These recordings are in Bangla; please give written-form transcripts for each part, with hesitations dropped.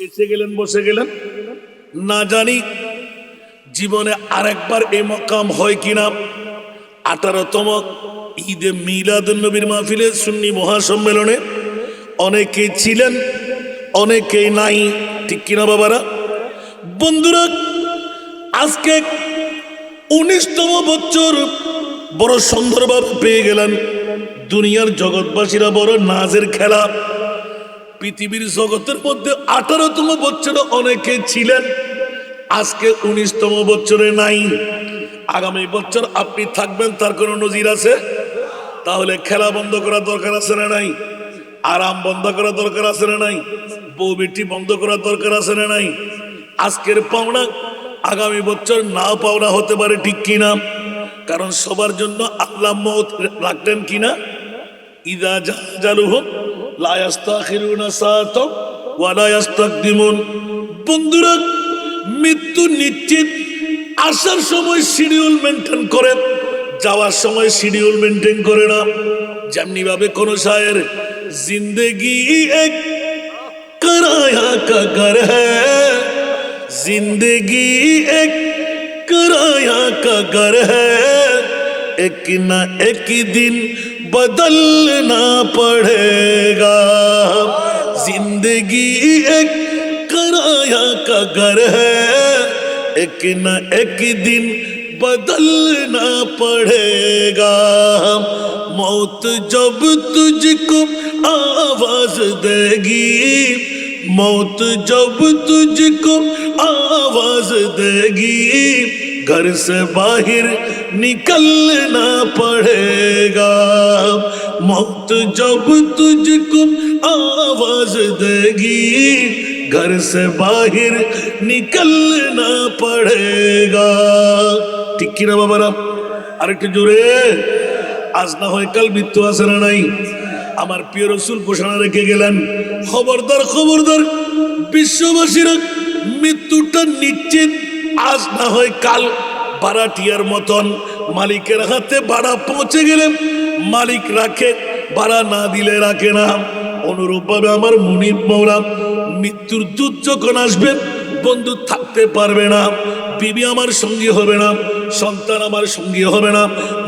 এসে গেলেন, বসে গেলেন। না জানি জীবনে আরেকবার এই মকাম হয় কিনা। 18তম ঈদে মিলাদুন্নবীর মাহফিলে সুন্নি মহাসম্মেলনে অনেকে ছিলেন, অনেকেই নাই, ঠিক কিনা বাবারা? বন্ধুরা, আজকে 19তম বছর বড় সুন্দরভাবে পেয়ে গেলেন। দুনিয়ার জগৎবাসীরা বড় নাজের খেলা। পৃথিবীর জগতের মধ্যে 18তম বছরে অনেকে ছিলেন, আজকে 19তম বছরে নাই। আগামী বছর আপনি থাকবেন, তার কোনো নজির আছে? তাহলে খেলা বন্ধ করার দরকার আছে না নাই? আরাম বন্ধ করার দরকার আছে না নাই? বউ বেটি বন্ধ করার দরকার আছে না নাই? আজকের পাওনা আগামী বছর না পাওনা হতে পারে, ঠিক কিনা? কারণ সবার জন্য আল্লাহ মওত রাখলেন কিনা? ইদা জালুহুম লা ইস্তাখিরুনা সাআতাও ওয়া লা ইস্তাকদিমুন। বন্ধুরা, মৃত্যু নিশ্চিত। আসার সময় শিডিউল মেনটেন করে, যাওয়ার সময় শিডিউল মেনটেন করে না। যেমনি ভাবে কোন শায়ের, জিন্দেগি এক कराया का घर है, जिंदगी एक कराया का घर है, एक ना एक दिन बदलना पड़ेगा। जिंदगी एक कराया का घर है, एक ना एक दिन बदलना पड़ेगा। मौत जब तुझको आवाज देगी, मौत जब तुझको आवाज देगी, घर से बाहर निकलना पड़ेगा। मौत जब तुझको आवाज देगी, घर से बाहर निकलना पड़ेगा। ঠিক কিনা বাবারা? আরেকটু জোরে। আজ না হয় কাল মৃত্যু আছে না নাই? আমার প্রিয় রাসূল ঘোষণা রেখে গেলেন, খবরদার খবরদার, বিশ্ববাসীরা মৃত্যুটা নিশ্চিত। আজ না হয় কাল। ভাড়াটিয়ার মতন মালিকের হাতে ভাড়া পৌঁছে গেলে মালিক রাখে, ভাড়া না দিলে রাখে না। অনুরূপ ভাবে আমার মুনিব মওলা, মৃত্যুর দূত যখন আসবে, বন্ধু থাকতে পারবে না, বিবি আমার সঙ্গী হবে না, সন্তান আমার সঙ্গী হবে না,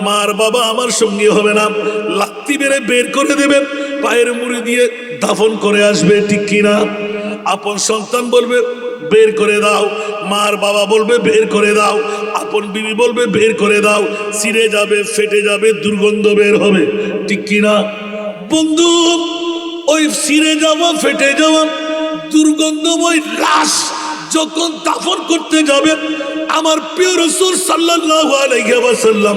মার বাবা আমার সঙ্গী হবে না। লাত্তি মেরে বের করে দেবে, পায়ের মুড়ি দিয়ে দাফন করে আসবে, ঠিক কিনা? আপন সন্তান বলবে বের করে দাও, মার বাবা বলবে বের করে দাও, আপন বিবি বলবে বের করে দাও। ছিঁড়ে যাবে, ফেটে যাবে, দুর্গন্ধ বের হবে, ঠিক কিনা? বন্ধু, ওই ছিঁড়ে যাওয়া, ফেটে যাওয়া, দুর্গন্ধময় লাশ যখন দাফন করতে যাবে, আমার প্রিয় রাসূল সাল্লাল্লাহু আলাইহি ওয়াসাল্লাম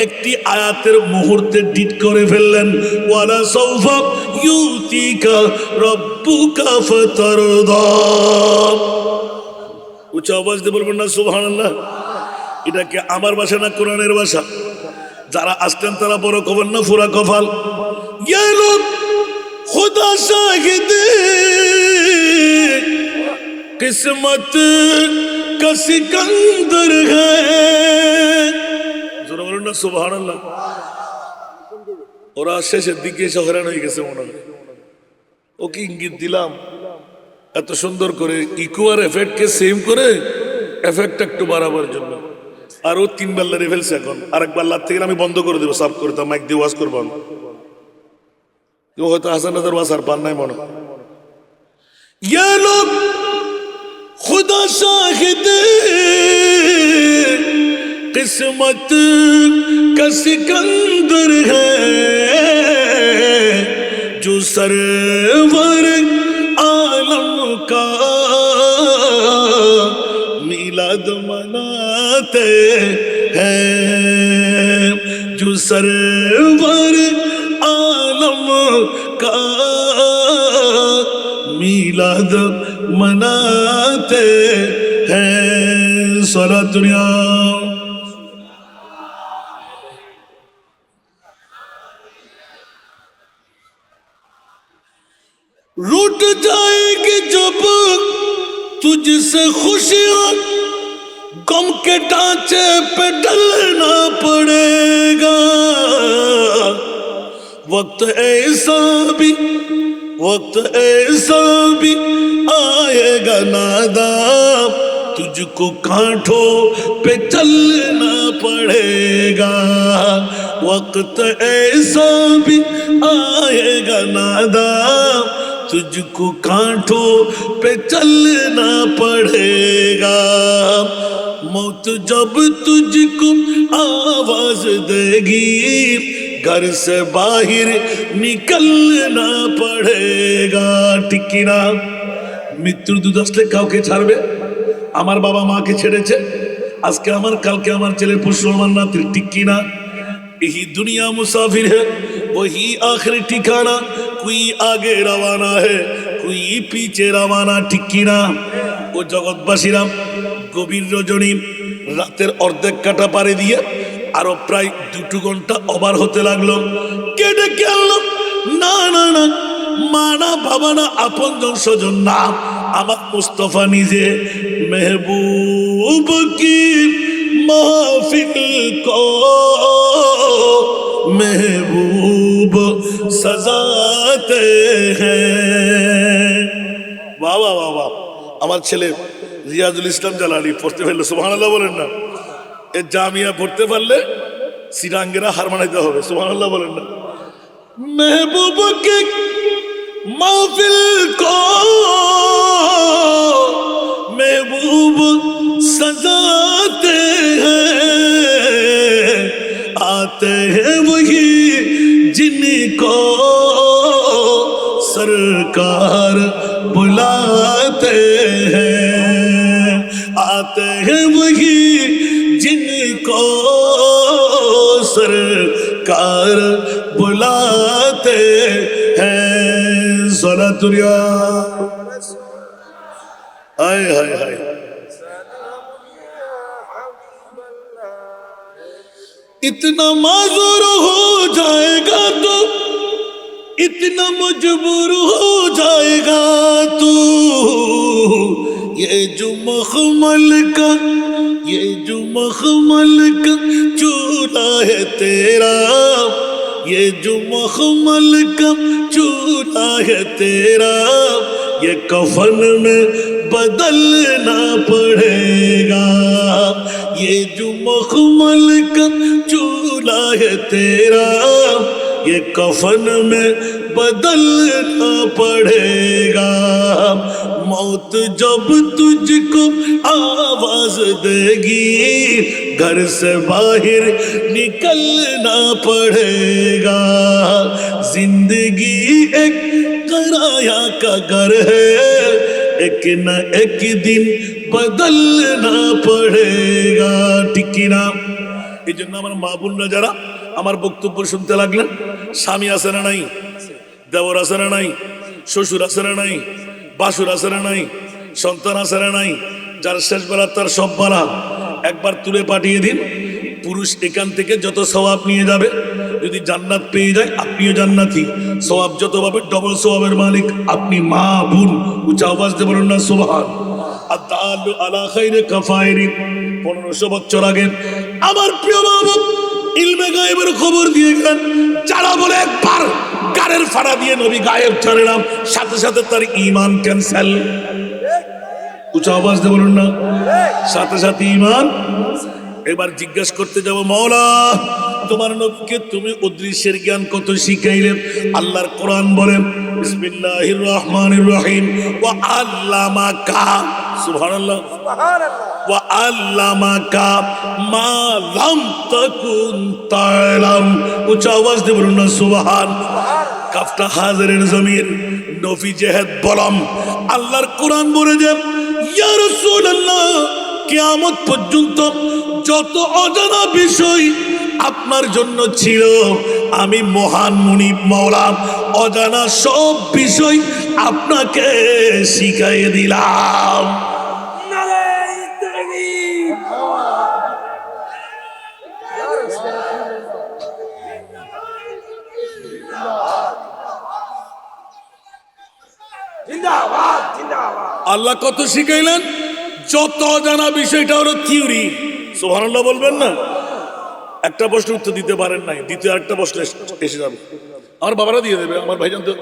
একটি আয়াতের মুহূর্তে ডিট করে ফেললেন, ওয়ালা সাউফা ইউতিকা রাব্বুকা ফাতারদা। উচ্চ আওয়াজ দিয়ে বলবেন না সুবহানাল্লাহ? এটা কি আমার ভাষা না কোরআনের ভাষা? যারা আসলেন তারা বড় কবেন না পুরা কপাল। ইয়া লোক খুদা শাহিদ किस्मत का सिकंदर है। জোরে বলুন না সুবহানাল্লাহ। ওরা শেষের দিকে এসে হয়রান হয়ে গেছে মনে হয়। ওকে ইঙ্গিত দিলাম এত সুন্দর করে ইকো আর এফেক্টকে সেম করে এফেক্ট একটু বাড়াবার জন্য, আর ও 3 বার লড়ে ফেলছে। এখন আরেকবার লাগ থেকে আমি বন্ধ করে দেবো, সাফ করে দাও, মাইক দিয়ে ওয়াজ করবো। কেউ হয়তো হাসান হাজার ওয়াজ আর পান নাই মনে। ইয়ে লোক खुदा शाहिद किस्मत का सिकंदर है, जो सरवर आलम का मिलाद मनाते हैं, जो सरवर आलम का मिलाद मनाते हैं। सारा दुनिया रूठ जाएगी जब तुझसे खुशियां, गम के ढांचे पे ढलना पड़ेगा। वक्त ऐसा भी वक्त ऐसा भी आएगा नादाम, तुझको कांठों पे चलना पड़ेगा। वक्त ऐसा भी आएगा नादाम, तुझको कांठों पे चलना पड़ेगा। मौत जब तुझको आवाज देगी, घर से बाहर निकलना पड़ेगा। ঠিক কি না? মৃত্যুর দুধ আসলে কাউকে ছাড়বে? আমার বাবা মাকে ছেড়েছে, আজকে আমার, কালকে আমার ছেলে, পরশু আমার নাতি। ঠিক কি না? यही दुनिया मुसाफिर है, वही आखिरी ठिकाना। कोई आगे रवाना है, कोई पीछे रवाना। ঠিক কি না? ও জগৎবাসীরা, গভীর রজনী রাতের অর্ধেক কাটা পারে দিয়ে আরো প্রায় 2 ঘন্টা ওভার হতে লাগলো। কেটে গেল না না না, মা না, বাবা না, আপনজন স্বজন না, আমার মুস্তফা নিজে। মেহবুব কি महफिल को महबूब सजाते हैं। वाह वाह वाह वाह। আমার ছেলে রিয়াজুল ইসলাম জালালি পড়তে পারলে সুবহানাল্লাহ বলেন না? এ জামিয়া পড়তে পারলে সিরাঙ্গেরা হার মানাইতে হবে। সুবহানাল্লাহ বলেন না? महबूब की महफिल को महबूब सजाते हैं, आते हैं वही जिनको सरकार बुलाते हैं। आते हैं वही जिनको सरकार बुलाते हैं। सलातुल्लाह हाय हाय हाय। इतना माजूर हो जाएगा तो, इतना मजबूर हो जाएगा तू। ये जो मखमल का, ये जो मखमल का चूल्हा है तेरा, ये जो मखमल का चूल्हा है तेरा, ये कफन में बदलना पड़ेगा। ये जो मखमल का चूल्हा है तेरा, ये कफन में बदलना पड़ेगा। मौत जब तुझको आवाज देगी, घर से बाहर निकलना पड़ेगा। जिंदगी एक किराया का घर है, एक न एक दिन बदलना पड़ेगा। ঠিক কি না? এই জন্য আমার মা বোনরা যারা আমার বক্তব্য শুনতে লাগলেন, স্বামী আছে না নাই, দেবর আছে না নাই, শ্বশুর আছে না নাই, বাসুর আছে না নাই, সন্তান আছে না নাই, যার শেষ বেলা তার সব বেলা একবার তুলে পাঠিয়ে দিন। পুরুষ এখান থেকে যত সওয়াব নিয়ে যাবে, যদি জান্নাত পেয়ে যায় আপনিও জান্নাতি। সওয়াব যত পাবে ডবল সওয়াবের মালিক আপনি। মা বোন উচ্চ আওয়াজ দিয়ে বলুন না সুবহান। আদালু আলা খাইরে কাফাইরি। 1500 বছর আগে আমার প্রিয় বাবা ইলমে গায়েবের খবর দিয়ে গেলেন। যারা বলে একবার গাড়ের ফাড়া দিয়ে নবী গায়েব ছাড়লাম, সাথে সাথে তার ঈমান ক্যান্সেল। উচ্চ আওয়াজ দিয়ে বলুন না, সাথে সাথে ঈমান। এবার জিজ্ঞেস করতে যাব, মওলা তোমার নবীকে তুমি অদৃশ্যের জ্ঞান কত শিখাইলেন? আল্লাহর কোরআন বলে বিসমিল্লাহির রহমানির রহিম, ওয়া আল্লামাকা, সুবহানাল্লাহ, ওয়া আল্লামাকা মা লাম তাকুন তা'লাম। উচ্চ আওয়াজ দিয়ে বলুন না সুবহান। কাফটা হাজিরের জমির, নবী জেহেদ বলম। আল্লাহর কোরআন বলে যে ইয়া রাসূলুল্লাহ, কিয়ামত পর্যন্ত যত অজানা বিষয় আপনার জন্য ছিল, আমি মহান মুনিব মাওলা অজানা সব বিষয় আপনাকে শিখাইয়ে দিলাম। আল্লাহ কত শিখাইলেন? যত অজানা বিষয়টা হলো থিওরি। সুবহানাল্লাহ বলবেন না? একটা প্রশ্ন উত্তর দিতে পারেন নাই, দ্বিতীয় একটা প্রশ্ন এসে যাবে। আমার বাবারা দিয়ে দেবে, আমার ভাইজান তো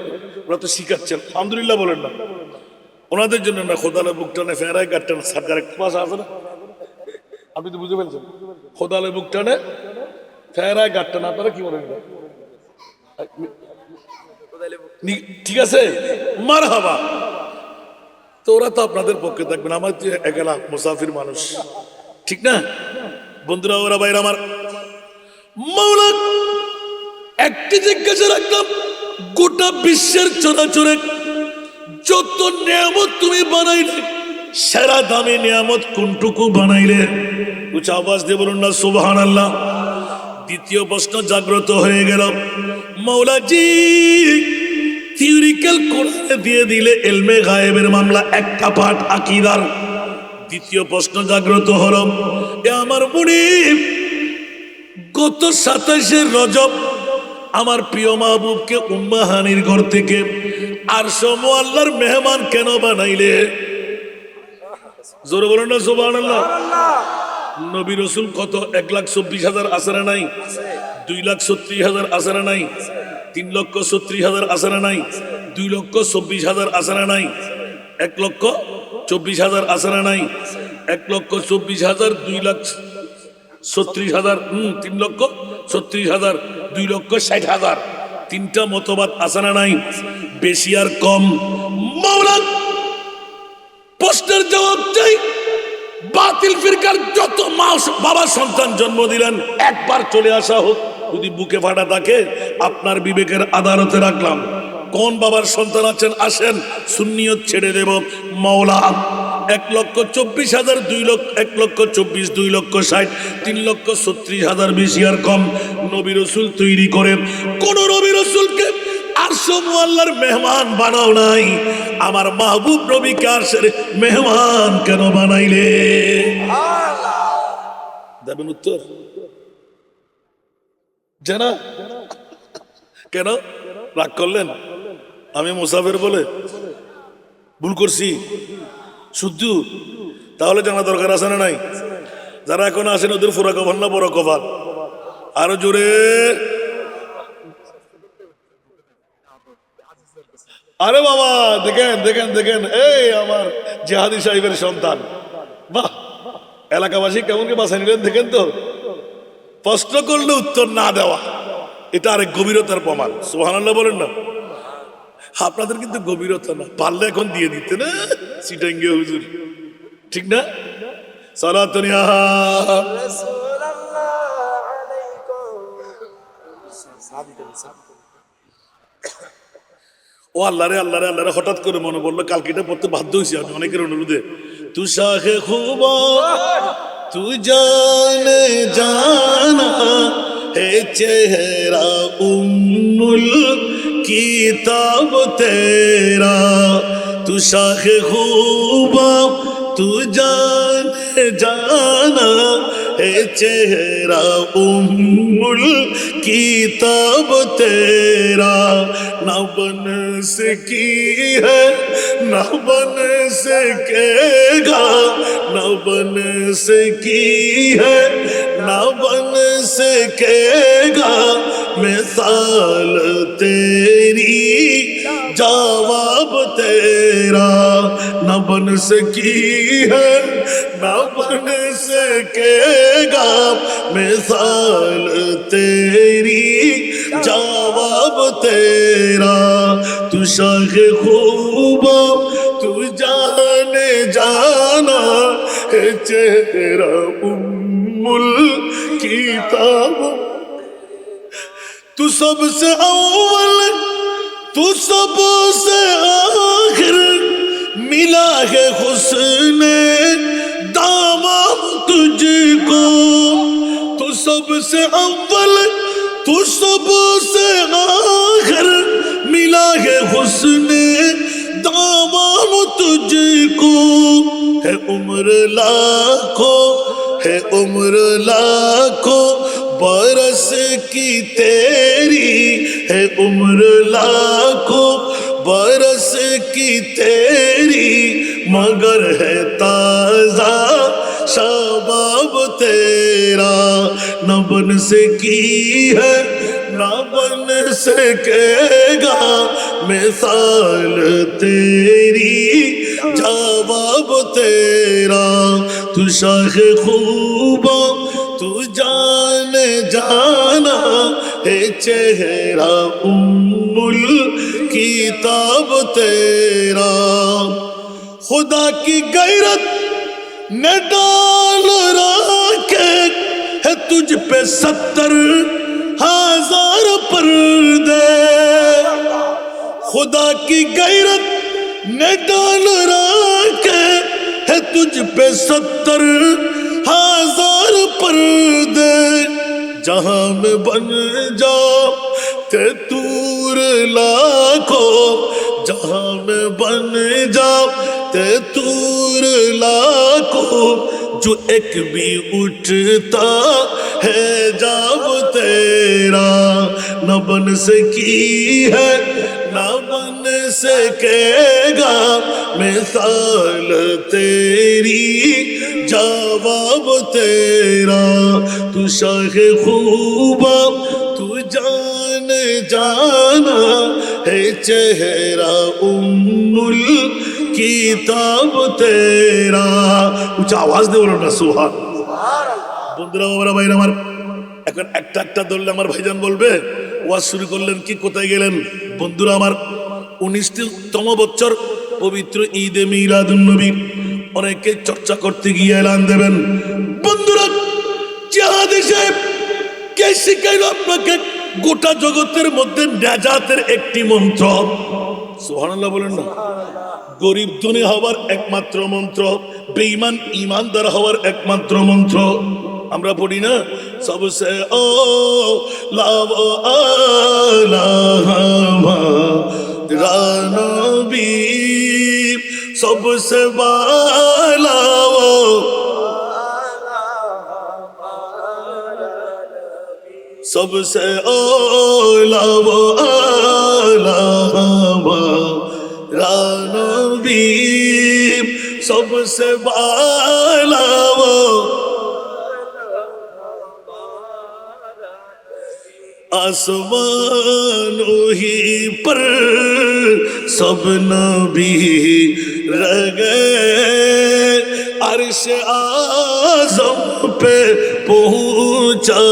ওরা তো শিখাচ্ছেন, আলহামদুলিল্লাহ বলেন না। ওনাদের জন্য না, খোদালে বুক টানে ফেরায় কাটতেন সার্জার একটা ভাষা আছে না, আপনি তো বুঝে ফেলছেন। খোদালে বুক টানে ফেরায় কাটতেন, আপনারা কি বলেন? ঠিক আছে, মারহাবা। তো ওরা তো আপনাদের পক্ষে থাকবেন, আমার তো একলা মুসাফির মানুষ, ঠিক না বন্ধুরা? ওরা বাইরে আমার মাওলা একটি জিজ্ঞাসা রাখলাম, গোটা বিশ্বের চরাচরে যত নিয়ামত তুমি বানাইলে, সেরা দামি নিয়ামত কোনটুকু বানাইলে? উচ্চ আওয়াজ দিয়ে বলুন না সুবহানাল্লাহ। দ্বিতীয় প্রশ্ন জাগ্রত হয়ে গেল, মাওলাজি থিওরিক্যাল কোরআনে দিয়ে দিলে ইলমে গায়েবের মামলা একটা পাঠ আকীদার। দ্বিতীয় প্রশ্ন জাগ্রত হলো, এ আমার মুনিব, গত 27 রজব আমার প্রিয় মাহবুবকে উম্মাহানির ঘর থেকে আরশ মুআল্লার মেহমান কেন বানাইলে? জোরে বলুন না সুবহানাল্লাহ। নবী রাসূল কত 1,24,000 আছে না নাই? 2,36,000 আছে না নাই? 3,36,000 আছে না নাই? 2,24,000 আছে না নাই? 1,24,000 আছে না নাই? 1,24,000, 2,36,000, 3,36,000, 2,60,000, তিনটা মতবাদ আছে না নাই? বেশি আর কম? মাওলা প্রশ্নের জবাব চাই। বাতিল ফিরকার যত মা বাবা সন্তান জন্ম দিলেন, একবার চলে আসা হোক, যদি বুকে ফাটা থাকে আপনার বিবেকের আদালতে রাখলাম। কোন বাবার সন্তান আছেন আসেন, সুন্নিয়ত ছেড়ে দেব। মাওলা 1,24,000, 1,24,000, 2,60,000, 3,36,000 বেশি আর কম নবী রাসূল তৈরি করে কোন নবী রাসূলকে আরশ মুআল্লার মেহমান বানাও নাই, আমার মাহবুব নবীকে আরশের মেহমান কেন বানাইলে? দেবেন উত্তর? জানা কেন রাগ করলেন? আমি মুসাফির বলে ভুল করছি শুদ্ধ? তাহলে জানা দরকার আছে না নাই? যারা এখন আসেন ওদের ফুরা কভার না বড় কভার? আরো জোরে। আরে বাবা দেখেন দেখেন দেখেন, এই আমার জিহাদি সাহেবের সন্তান, বাহ! এলাকাবাসী কেমন কি বাসা নিলেন দেখেন তো। প্রশ্ন করলে উত্তর না দেওয়া, এটা আরেক গভীরতার প্রমাণ। সুবহানাল্লাহ বলেন না। আপনাদের কিন্তু গভীরতা না, পারলে এখন দিয়ে দিতে না সিটাঙ্গে হুজুর, ঠিক না? সালাতুন ইয়া ও আল্লাহ রে আল্লাহ রে আল্লাহ রে, হঠাৎ করে মনে পড়লো কালকে এটা পড়তে বাধ্য হয়েছি আমি অনেকের অনুরোধে। তু শাহে খুবা তু জানে জানা হে চেহারা উম্মুল কিতাব তেরা, তু শাহে খুবা তু জানে জানা হে চেহারা উম্মুল কিতাব তেরা, না বন সকি है ना बन सकेगा, ना बन सकी है ना बन सकेगा, मिसाल तेरी जवाब तेरा, ना बन सकी है ना बन सकेगा, मिसाल तेरी जवाब तेरा, तू शाहे खूबा तू जाने जाना है चेहरा उम्मुल किताब, तू सबसे अव्वल तू सबसे आखिर, मिला है हुस्ने दामाम तुझको, तू सबसे अव्वल तू सबसे आखिर, मिला है हुस्ने दामाम तुझको, है उम्र लाखों है उम्र लाखों बरस की तेरी, है उम्र लाखों बरस की तेरी, मगर है ताजा शबाब तेरा, न बन सकी है न ना बन सकेगा मिसाल तेरी जवाब तेरा तू शाख खूबा तू जान जाना है चेहरा उम्मुल किताब तेरा खुदा की गैरत ने डाल रखे है तुझ पे 70,000 पर्दे खुदा की गैरत ने डाल रखे है तुझ पे 70,000 पर्दे जहां में बन जाओ ते तूर लाखों जहां में बन जाओ ते तूर लाखों जो एक भी उठता है जब तेरा न बन सकी है न बन सकेगा मिसाल तेरी जवाब तेरा तू शाख खूबा तू जान जाना है चेहरा उम्मुल किताब तेरा উচ্চ আওয়াজ দিয়ে বলো না সুবহান বন্ধুরা বাবারা ভাইরা আমার এখন একটা একটা ধরলে আমার ভাইজান বলবে ওয়াজ শুরু করলেন কি কোথায় গেলেন বন্ধুরা আমার 19তম বছর পবিত্র ঈদে মিলাদুন নবী অনেকে চর্চা করতে গিয়ে এলান দেবেন বন্ধুরা জিহাদ সাহেব কে শিখাইলো আপনাকে গোটা জগতের মধ্যে নাজাতের একটি মন্ত্র সুবহানাল্লাহ বলেন না গরিব ধনী হওয়ার একমাত্র মন্ত্র বেঈমান ঈমানদার হওয়ার একমাত্র মন্ত্র আমরা পড়ি না সবসে ও লাভ আলাহা রানবী সবসে বালাও सबसे ओला वो आला रानबी सबसे बाला वो आसमानों ही पर सब नबी रह गए अर्श आज़म पे पहुंचा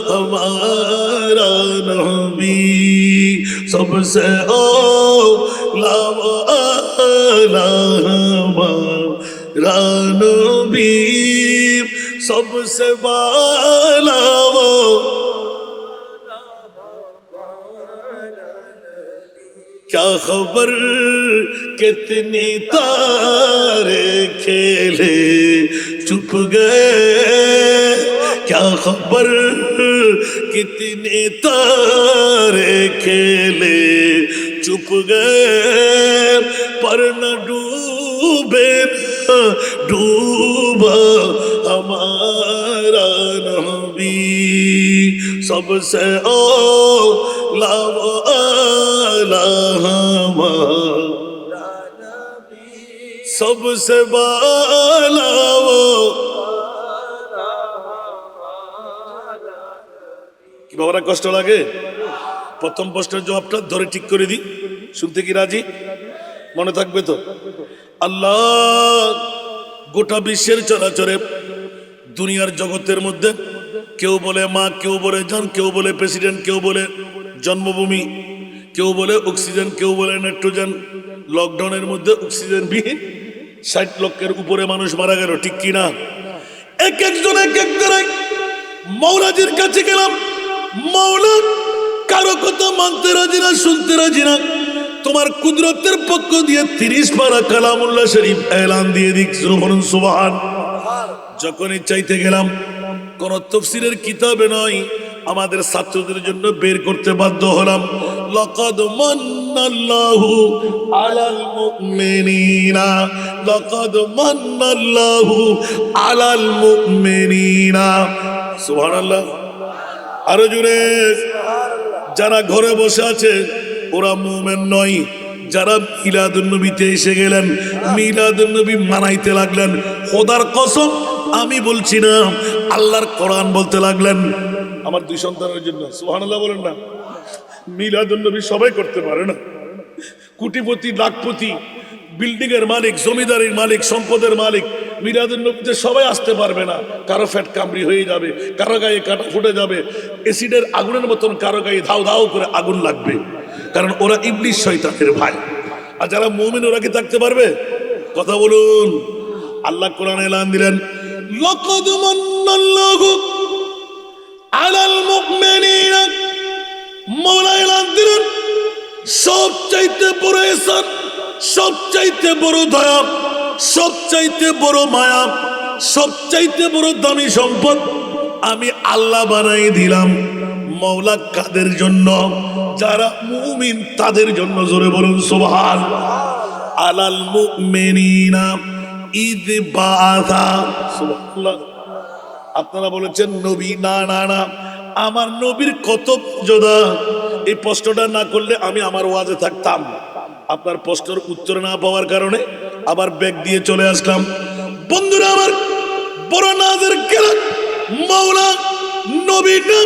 हमारा नबी सबसे ओला नबी सबसे बाला वो क्या खबर कितनी तारे खेले चुप गए क्या खबर कितने तारे खेले चुप गए पर न डूबे न डूबा हमारा नबी सबसे ओला सबसे बाला वो কি বাবারা কষ্ট লাগে প্রথম প্রশ্নের জবাবটা ধরে ঠিক করে দিই শুনতে কি রাজি মনে থাকবে তো আল্লাহ গোটা বিশ্বের চরাচরে দুনিয়ার জগতের মধ্যে কেউ বলে মা কেউ বলে জান কেউ বলে প্রেসিডেন্ট কেউ বলে জন্মভূমি কেউ বলে অক্সিজেন কেউ বলে নাইট্রোজেন লকডাউনের মধ্যে অক্সিজেন বিহীন 60 লক্ষের উপরে মানুষ মারা গেল ঠিক কিনা এক একজন এক এক করে মৌলাজির কাছে গেলাম মৌলা কারো কথা মানতে রাজি না শুনতে রাজি না তোমার কুদরতের পক্ষ দিয়ে 30 পারা কালামুল্লাহ শরীফ এলান দিয়ে দিক সুবহান যখনই চাইতে গেলাম কোন তাফসীরের কিতাবে নয় আমাদের ছাত্রদের জন্য বের করতে বাধ্য হলাম লাকাদ মান্নাল্লাহু আলাল মুমিনিনা লাকাদ মান্নাল্লাহু আলাল মুমিনিনা সুবহানাল্লাহ আরো জোরে যারা ঘরে বসে আছে ওরা মুমিন নয় যারা মিলাদুন নবীতে এসে গেলেন মিলাদুন নবী মানাইতে লাগলেন খোদার কসম আমি বলছি না আল্লাহর কোরআন বলতে লাগলেন আমার দুই সন্তানের জন্য সুবহানাল্লাহ বলেন না মিলাদুন নবী সবাই করতে পারে না। কোটিপতি, লাখপতি, বিল্ডিং এর মালিক, জমিদারের মালিক, সম্পদের মালিক মিলাদুন নবীতে সবাই আসতে পারবে না। কারো ফ্যাট কামড়ি হয়ে যাবে, কারো গায়ে কাটা ফুটে যাবে, এসিডের আগুনের মতন কারো গায়ে ধাও ধাও করে আগুন লাগবে, কারণ ওরা ইবলিস শয়তানের ভাই। আর যারা মুমিন ওরা কি থাকতে পারবে? কথা বলুন। আল্লাহ কোরআনে এলান দিলেন, লাকাদ মান্নাল্লাহু আলাল মুমিনিনা, মওলা এলান দিলেন সবচাইতে বড় ihsan, সবচাইতে বড় দয়া, সবচাইতে বড় মায়া, সবচাইতে বড় দামি সম্পদ আমি আল্লাহ বানাই দিলাম। মওলা কাদের জন্য? যারা মুমিন তাদের জন্য। জোরে বলুন সুবহান। আলাল মুমিনিনা ইয বাআসা। সুবহানাল্লাহ। আপনারা বলেছেন নবী, না না না, আমার নবীর কত মর্যাদা। এই প্রশ্নটা না করলে আমি আমার ওয়াজে থাকতাম। আপনার প্রশ্নের উত্তর না পাওয়ার কারণে আবার ব্যাগ দিয়ে চলে আসলাম। বন্ধুরা আমার, বড় নাজের কেরাম মাওলা নবী না,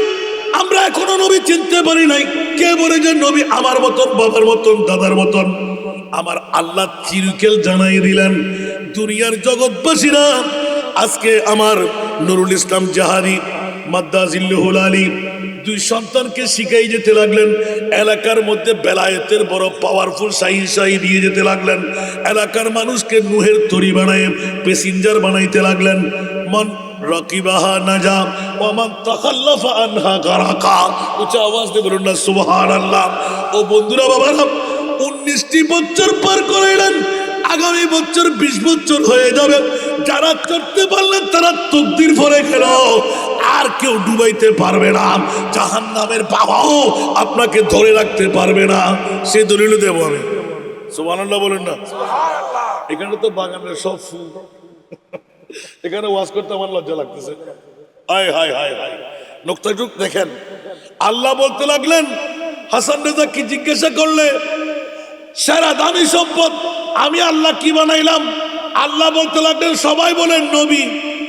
আমরা এখনো নবী চিনতে পারি নাই। কে বলে যে নবী আমার মতন, বাবার মতন, দাদার মতন? আমার আল্লাহ চিরকেল জানাই দিলেন। দুনিয়ার জগৎবাসীরা আজকে আমার নুরুল ইসলাম জাহারি মাদ্দাজিল্লুহুল আলী দুই সন্তানকে শিখাই যেতে লাগলেন। এলাকার মধ্যে বেলায়েতের বড় পাওয়ারফুল শাহী দিয়ে যেতে লাগলেন। এলাকার মানুষকে নুহের তরি বানায় প্যাসেঞ্জার বানাইতে লাগলেন। মন রাকিবাহা নাজা ওয়া মান তাখাল্লাফা আনহা গারাকা। উচ্চ আওয়াজ দিয়ে বলুন না সুবহানাল্লাহ। ও বন্ধুরা, বাবারা, 19টি বছর পার করাইলেন। আগামী বছর 20 বছর হয়ে যাবে। যারা চড়তে পারলেন তারা তকদির ফলে গেল, আর কেউ ডুবাইতে পারবে না। জাহান্নামের বাবাও আপনাকে ধরে রাখতে পারবে না। সে দলিল দেব আমি। সুবহানাল্লাহ বলেন না। এখানে তো বাগানের সব ফুল, এখানে ওয়াজ করতে আমার লজ্জা লাগতেছে। হায় হায় হায় হায়। নোকতাটুক দেখেন, আল্লাহ বলতে লাগলেন, হাসান রেজা কি জিজ্ঞাসা করলে সারা দামি সম্পদ আমি আল্লাহ কি বানাইলাম? আল্লাহ বলতে লাগলেন, সবাই বলেন নবী।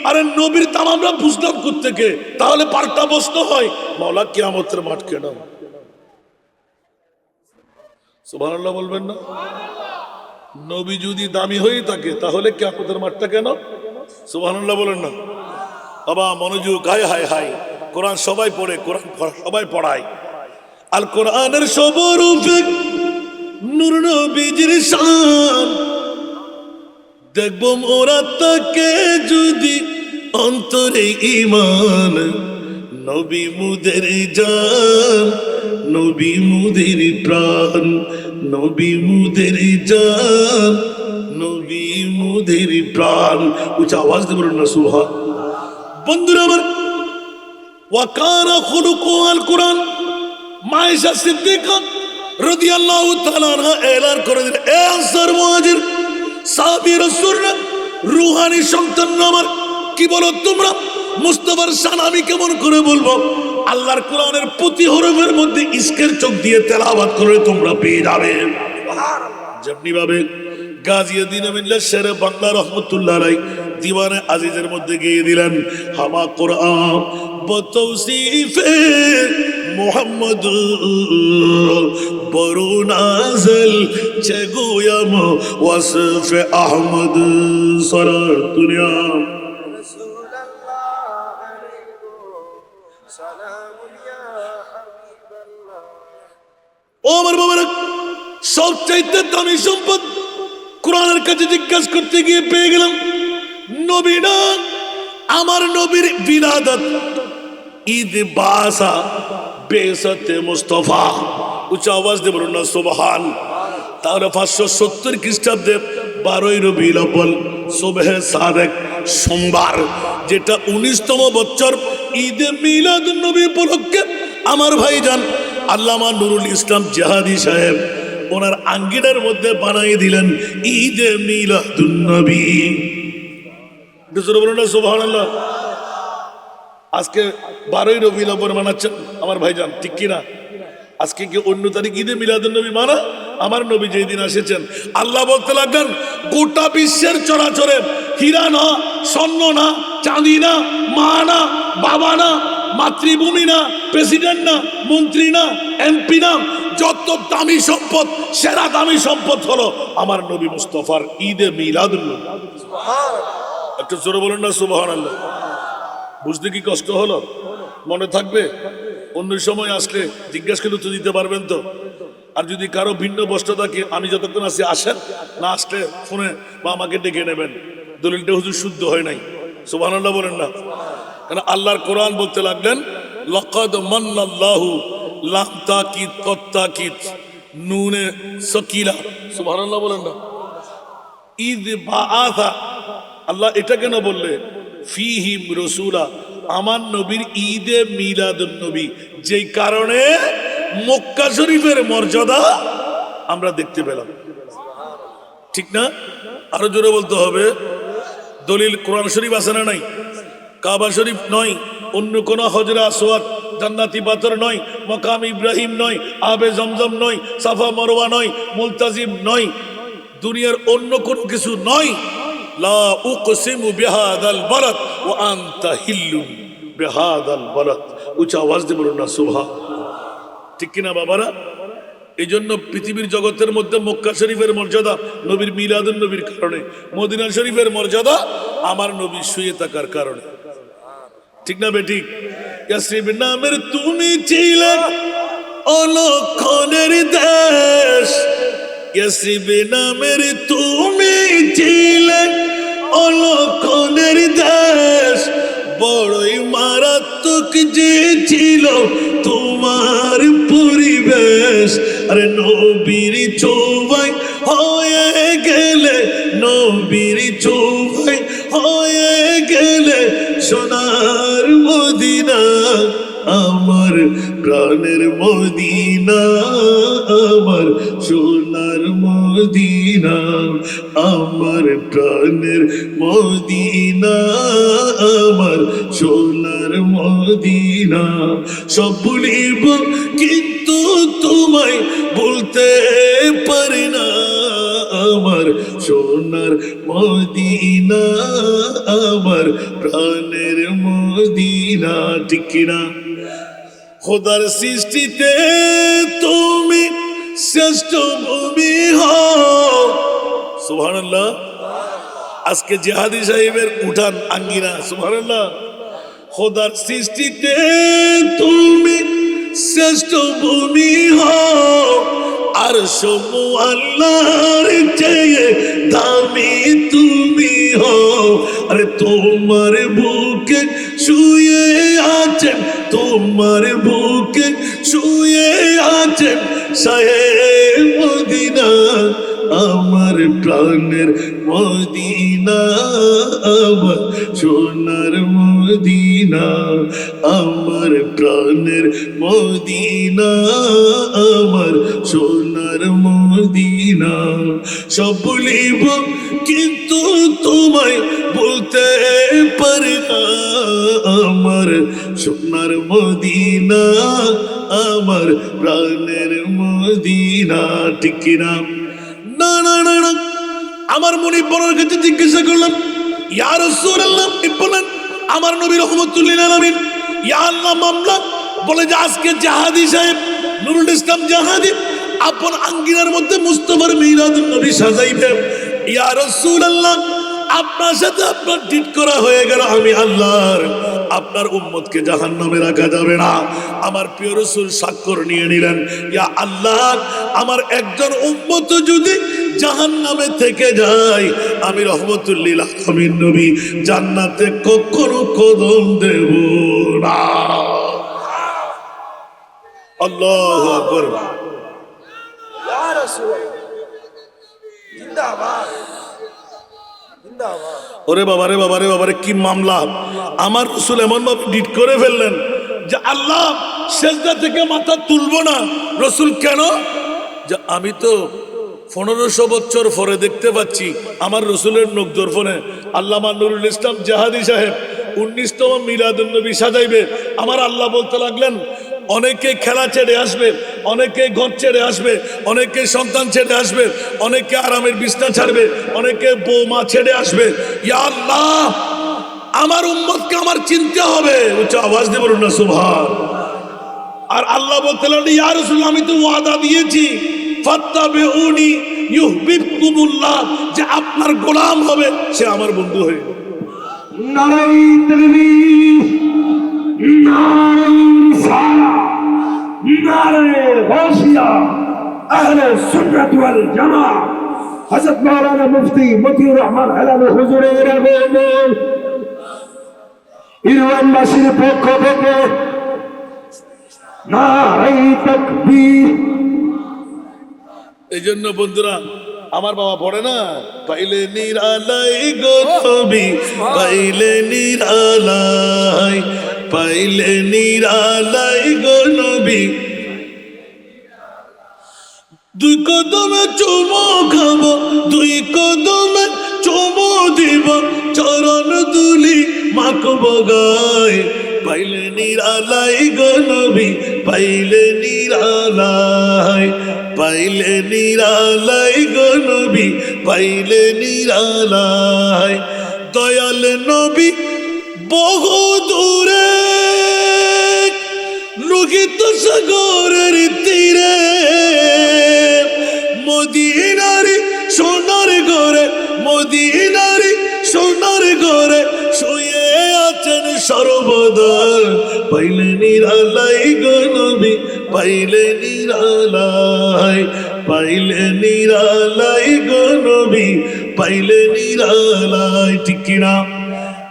আরে নবীর দাম আমরা বুঝলাম কোত্থেকে? তাহলে পাল্টা প্রশ্ন হয়, মাওলা কিয়ামতের মাঠ কেন? সুবহানাল্লাহ বলবেন না? নবী যদি দামি হয়ে থাকে তাহলে কিয়ামতের মাঠটা কেন? সুবহানাল্লাহ বলেন না? বাবা মনোযোগ। হায় হায় হায়। কোরআন সবাই পড়ে, কোরআন সবাই পড়ায়। আল কোরআনের সবর নূর নবীজির শান দেখবো মোরা তাকে যদি অন্তরে ঈমান। নবী মুদের জান, নবী মুদের প্রাণ, নবী মুদের জান, নবী মুদের প্রাণ। উচ্চ আওয়াজ দিয়ে বলুন না সুবহান। বন্ধুরা আমার, ওয়া কানা খুলুকুল কোরআন। মায়েশা সিদ্দিকা রাদিয়াল্লাহু তাআলা আনহা এলান করে দিলেন, এ আনসার মুহাজির সাহাবী রাসূলরা, রূহানি সন্তান আমার, কি বলো তোমরা? মুস্তাফার শান আমি কেমন করে বলবো? আল্লাহর কোরআনের প্রতি হরফের মধ্যে ইশকের চোখ দিয়ে তেলাওয়াত করে তোমরা পেয়ে যাবে। যেমনি ভাবে গাজিউদ্দিন আমিনল্লাহ শেরে বাংলা রহমতুল্লাহ আলাইহি দিওয়ানে আজিজের মধ্যে গিয়ে দিলেন, হামা কোরআন বতৌসিফে মোহাম্মদ বড় নাজল চেগুয়াম ওয়াসফে আহমদ সারা দুনিয়া। ও আমার বাবারা, সবচাইতে দামি সম্পদ কোরআনের কাছে জিজ্ঞাসা করতে গিয়ে পেয়ে গেলাম। নবী না, আমার নবীর বিলাদত ঈদ বাসা বেসাতে মুস্তাফা। উচ্চ আওয়াজ দিয়ে বলুন না সুবহান। তাহলে 570 খ্রিস্টাব্দে 12ই রবিউল আউয়াল সুবহে সাদেক সোমবার, যেটা 19তম বছর ঈদে মিলাদুন নবী উপলক্ষে আমার ভাইজান আল্লামা নুরুল ইসলাম জাহাদি সাহেব ওনার আঙ্গিনার মধ্যে বানাই দিলেন ঈদে মিলাদুন নবী। বলুন না সুবহানাল্লাহ। আজকে 12ই রবিউল আউয়াল মানাচ্ছেন আমার ভাইজান, ঠিক কিনা? আজকে কি অন্য তারিখ ঈদে মিলাদুন নবী মানা? আমার নবী যেই দিন এসেছেন, আল্লাহ বলতে লাগলেন, গোটা বিশ্বের চরাচরে হীরা না, স্বর্ণ না, চাঁদি না, মা না, বাবা না, মাতৃভূমি না, প্রেসিডেন্ট না, মন্ত্রী না, এমপি না, যত দামি সম্পদ, সেরা দামি সম্পদ হলো আমার নবী মুস্তাফার ঈদে মিলাদুন্নবী। একটু জোরে বলুন না সুবহানাল্লাহ। বুঝতে কি কষ্ট হলো? মনে থাকবে? অন্য সময় আসলে জিজ্ঞাসা করে তো দিতে পারবেন তো? আর যদি কারো ভিন্ন বস্তু থাকে, আমি যতক্ষণ আছি আসেন, না আসলে ফোনে বা আমাকে ডেকে নেবেন। দলিলটা হুজুর শুদ্ধ হয় নাই, সুবহানাল্লাহ বলেন না। কারণ আল্লাহর কোরআন বলতে লাগলেন লাকাদ মান্নাল্লাহু লাম তাকিদ কত তাকিদ নুনে সাকিলা, সুবহানাল্লাহ বলেন না। ঈদ বাআসা, আল্লাহ এটা কেন বললে? ফিহিম রাসূলা, আমার নবীর ঈদে মিলাদুন নবী, যেই কারণে মক্কা শরীফের মর্যাদা আমরা দেখতে পেলাম, ঠিক না? আরো জোরে বলতে হবে। দলিল কোরআন শরীফ আছে না নাই? কাবা শরীফ নয়, অন্য কোন হজরা আসওয়াদ জান্নাতি পাথর নয়, মাকাম ইব্রাহিম নয়, আবে জমজম নয়, সাফা মারওয়া নয়, মুলতাজিম নয়, দুনিয়ার অন্য কোন কিছু নয়। লা উকসিমু বিহাদাল বালাদ ওয়া আনতা হিল্লুন বিহাদাল বালাদ। উচ্চ আওয়াজ দিয়ে বলুন না সুবহান, ঠিক কিনা বাবারা? এই জন্য পৃথিবীর জগতের মধ্যে মক্কা শরীফের মর্যাদা নবীর মিলাদুন নবীর কারণে, মদিনা শরীফের মর্যাদা আমার নবী শুয়ে থাকার কারণে, ঠিক না বেঠিক? ইয়াসরিব নামের তুমি ছিলে অলক্ষণের দেশ, ইয়াসরিব নামের তুমি ছিলে অলক্ষণের দেশ, বড়ই মারাত্মক যে ছিল তোমার পরিবেশ। আরে নবীর চৌবাই হয়ে গেলে, নবীর চৌবাই হয়ে গেলে সোনার মদিনা, আমার প্রাণের মদিনা, আমার সোনার মদিনা, আমার প্রাণের মদিনা, আমার সোনার মদিনা। সব ভুলিব কিন্তু তোমায় বলতে পারি না, আমার সোনার মদিনা, আমার প্রাণের মদিনা, ঠিক কিনা? খোদার সৃষ্টিতে তুমি শ্রেষ্ঠ ভূমি হও, সুবহানাল্লাহ। আজকে জিহাদি সাহেবের উঠান আঙ্গিনা, সুবহানাল্লাহ। খোদার সৃষ্টিতে তুমি শ্রেষ্ঠ ভূমি হও, আর সমু আল্লাহর চেয়ে দামি তুমি হও। আরে তোমার বুকে শুয়ে আছেন, তোমার বুকে শুয়ে আছেন শাহে মদিনা, আমার প্রাণের মদিনা, আমার সোনার মদিনা, আমার প্রাণের মদিনা, আমার সোনার মদিনা। সব বলিব কিন্তু তোমায় বলতে পারি না, আমার সোনার মদিনা, আমার প্রাণের মদিনা, ঠিক কিনা? না না না না, আমার মুনিব বলার কাছে জিজ্ঞাসা করলাম, ইয়া রাসূলুল্লাহ, বলেন আমার নবী রাহমাতুল লিল আলামিন, ইয়া আল্লাহ মামলা বলে যে আজকে জাহাদি সাহেব নুরুল ইসলাম জাহাদি আপন আঙ্গিনার মধ্যে মুস্তাফার মিলাদুন নবী সাজাইবে। ইয়া রাসূলুল্লাহ, আপনার সাথে আপনার ঠিক করা হয়ে গেল, আমি আল্লাহর আপনার উম্মতকে জাহান্নামে রাখা যাবে না। আমার প্রিয় রাসূল স্বাক্ষর নিয়ে নিলেন, ইয়া আল্লাহ, আমার একজন উম্মত যদি জাহান্নামে থেকে যায়, আমি রহমতুল লিল আলামিন নবী জান্নাতে কখনো কদম দেব না। আল্লাহু আকবার। ইয়া রাসূলুল্লাহ, জিন্দাবাদ জিন্দাবাদ। ওরে বাবা রে বাবা রে বাবা রে, কি মামলা! আমার রাসূল এমন ভাবে ডিট করে ফেললেন যে আল্লাহ সেজদা থেকে মাথা তুলবো না। রাসূল কেন? যে আমি তো 1500 বছর পরে দেখতে পাচ্ছি আমার রাসূলের নখদর ফোনে আল্লামা নুরুল ইসলাম জাহাদি সাহেব 19তম মিলাদুন নবী সাজাইবে। আমার আল্লাহ বলতে লাগলেন, অনেকে খেলা ছেড়ে আসবে, অনেকে ঘর ছেড়ে আসবে, অনেকে সন্তান ছেড়ে আসবে, অনেকে আরামের বিছনা ছাড়বে, অনেকে বৌমা ছেড়ে আসবে। ইয়া আল্লাহ, আমার উম্মতকে আমার চিনতে হবে। উচ্চ আওয়াজ দিয়ে বলুন না সুবহান। আর আল্লাহ বলতে লাগলেন, ইয়া রাসূলুল্লাহ, আমি তো ওয়াদা দিয়েছি, ফাত্তাবিউনি ইউহিব্বুকুমুল্লাহ, যে আপনার গোলাম হবে সে আমার বন্ধু হয়ে যাবে। নারাই তাকবীর, নারাই রিসালাহ, নারাই গাশিয়া, আহলে সুন্নাত ওয়াল জামাআহ। হযরত মাওলানা মুফতি মতিউর রহমান আলামি হুজুরের আগমন ইরওয়ানবাসীর পক্ষ থেকে নারাই তাকবীর। এই জন্য বন্ধুরা, আমার বাবা পড়ে না, পাইলে নিরালাই গো নবী, পাইলে নিরালাই, পাইলে নিরালাই গো নবী, দুই কদমে চুমো খাবো, দুই কদমে চুমো দিব, চরণ দুলি মাখবো গায়। পাইলে নিরালাই গো নবী, পাইলে নিরালাই, পাইলে নিরালাই গো নবী, পাইলে নিরালাই। দয়াল নবী বহু দূরে লোহিত সাগরের তীরে, মদিনারি সোনার ঘরে, মদিনারি সোনার ঘরে শুয়ে আছেন সর্বদা। পাইলে নিরালাই গো নবী, পাইলে নিরালাই, পাইলে নিরালাই গো নবী, পাইলে নিরালাই। ঠিক কিনা?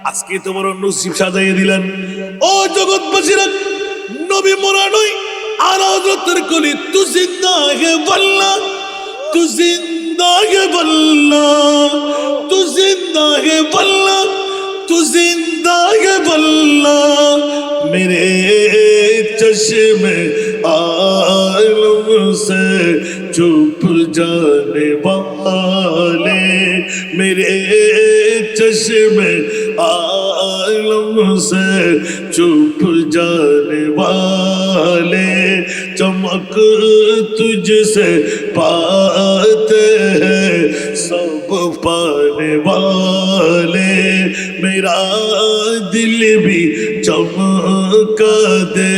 আজকে তো বড় নসিব সাজাইয়ে দিলেন। ও জগৎবাসীরা, নবী মোরা নই, আর হযরতের কলি তু জিন্দা হে বল্লা, তু জিন্দা হে বল্লা, তু জিন্দা হে বল্লা, তু জিন্দা হে বল্লা। मेरे चश्मे आलम से चुप जाने वाले, मेरे चश्मे आलम से चुप जाने वाले, चमक तुझसे पाते हैं सब पाने वाले, मेरा दिल भी चमका दे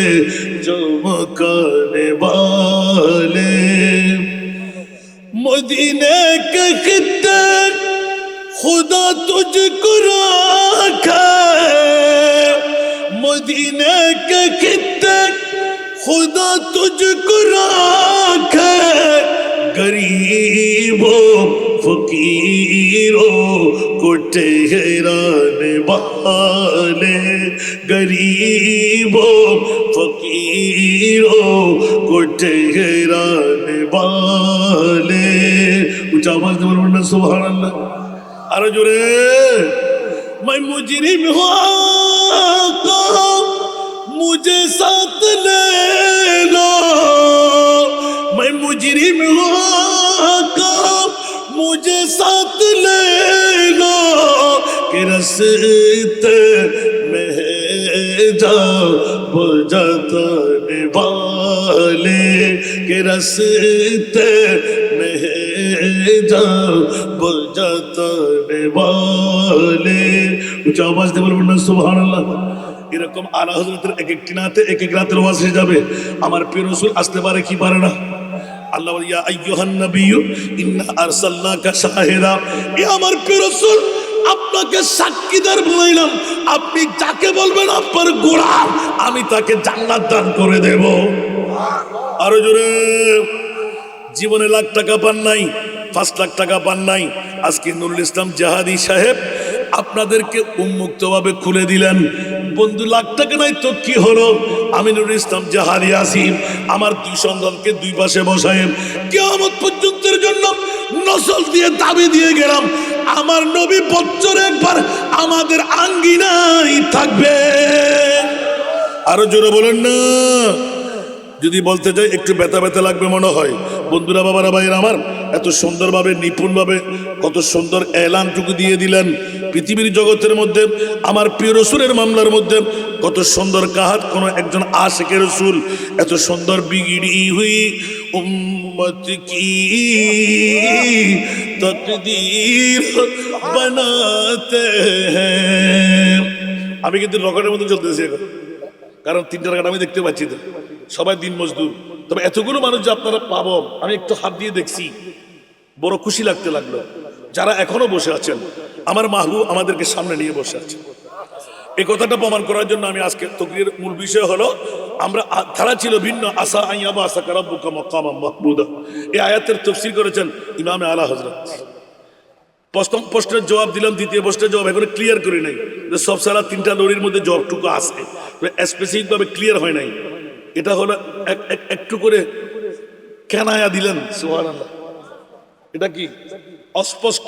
चमकाने वाले। मदीने के खित्ते खुदा तुझको रखा, मदीने के खित्ते खुदा तुझको रखा, गरीबों फकीरों को ठहराने वाले, गरीबों फकीरों को ठहराने वाले। ऊंचा आवाज में बोलना सुभान अल्लाह। अरे जोरे, मैं मुजरिम हूँ आका, मुझे साथ ले लो, मैं मुजरिम हूँ आका, मुझे साथ ले लो, कि रस्ते में जा बुझाने वाले, कि रस्ते में जा बुझाने वाले। ऊंचा आवाज দিয়ে বলবেন না সুবহানাল্লাহ। এরকম আলা হযরতের এক একটি নাতে এক এক রাতের ওয়াজ হয়ে যাবে। আমার প্রিয় রাসূল আসতে পারে কি পারে না? আল্লাহ বলে, ইয়া আইয়ুহান নাবিয়্যু ইন্না আরসালনাকা শাহিদা, এ আমার প্রিয় রাসূল, আপনাকে সাক্ষীদার বানাইলাম, আপনি যাকে বলবেন আপনার গোলাম, আমি তাকে জান্নাত দান করে দেব। আরো জোরে। জীবনে লাখ টাকা পান নাই, 5 লাখ টাকা পান নাই, আজকে নুরুল ইসলাম জাহাদি সাহেব আপনাদেরকে উন্মুক্তভাবে খুলে দিলেন। বন্ধু, লাখ টাকা নাই তো কি হলো? আমি নুরুল ইসলাম জাহাদি আসি, আমার 2 সন্তানকে 2 পাশে বসায় কিয়ামত পর্যন্তের জন্য নসল দিয়ে দাবি দিয়ে গেলাম, আমার নবী বছরে একবার আমাদের আঙ্গিনায় থাকবে। আরো জোরে বলেন না। যদি বলতে যাই একটু ব্যথা ব্যথা লাগবে মনে হয়। বন্ধুরা, বাবারা, ভাইয়েরা আমার, এত সুন্দরভাবে নিপুণভাবে কত সুন্দর এলানটুকু দিয়ে দিলেন। পৃথিবীর জগতের মধ্যে আমার প্রিয় রসুলের মামলার মধ্যে কত সুন্দর কাহাত কোন একজন আশিকে রসুল এত সুন্দর বিগড়ি হুই উম্মত কি তকদীর বানাতে हैं। আমি কিন্তু রকেটের মধ্যে চলতেছি এখন, কারণ 3টা রাকাত আমি দেখতে পাচ্ছি তো, সবাই দিন মজদুর। তবে এতগুলো মানুষ যে আপনারা পাবো, আমি একটু হাত দিয়ে দেখছি, বড় খুশি লাগতে লাগলো। যারা এখনো বসে আছেন, আমার মাহবুব আমাদেরকে সামনে নিয়ে বসে আছে। এই কথাটা প্রমাণ করার জন্য আমি আজকে তকরীরের মূল বিষয় হলো, আমরা ধারা ছিল ভিন্ন, আসা আইয়াবা আসা কারাব্বুকা মাকামাম মাহমুদা। এই আয়াতের তাফসীর করেছেন ইমামে আলা হযরত। প্রথম প্রশ্নের জবাব দিলাম, দ্বিতীয় প্রশ্নের জবাব এখনো ক্লিয়ার করি নাই, যে সব সারা 3টা লরির মধ্যে জবটুকু আছে স্পেসিফিক ভাবে ক্লিয়ার হয় নাই। এটা হলো একটু করে কেনায়া দিলেন, সুবহানাল্লাহ। এটা কি অস্পষ্ট,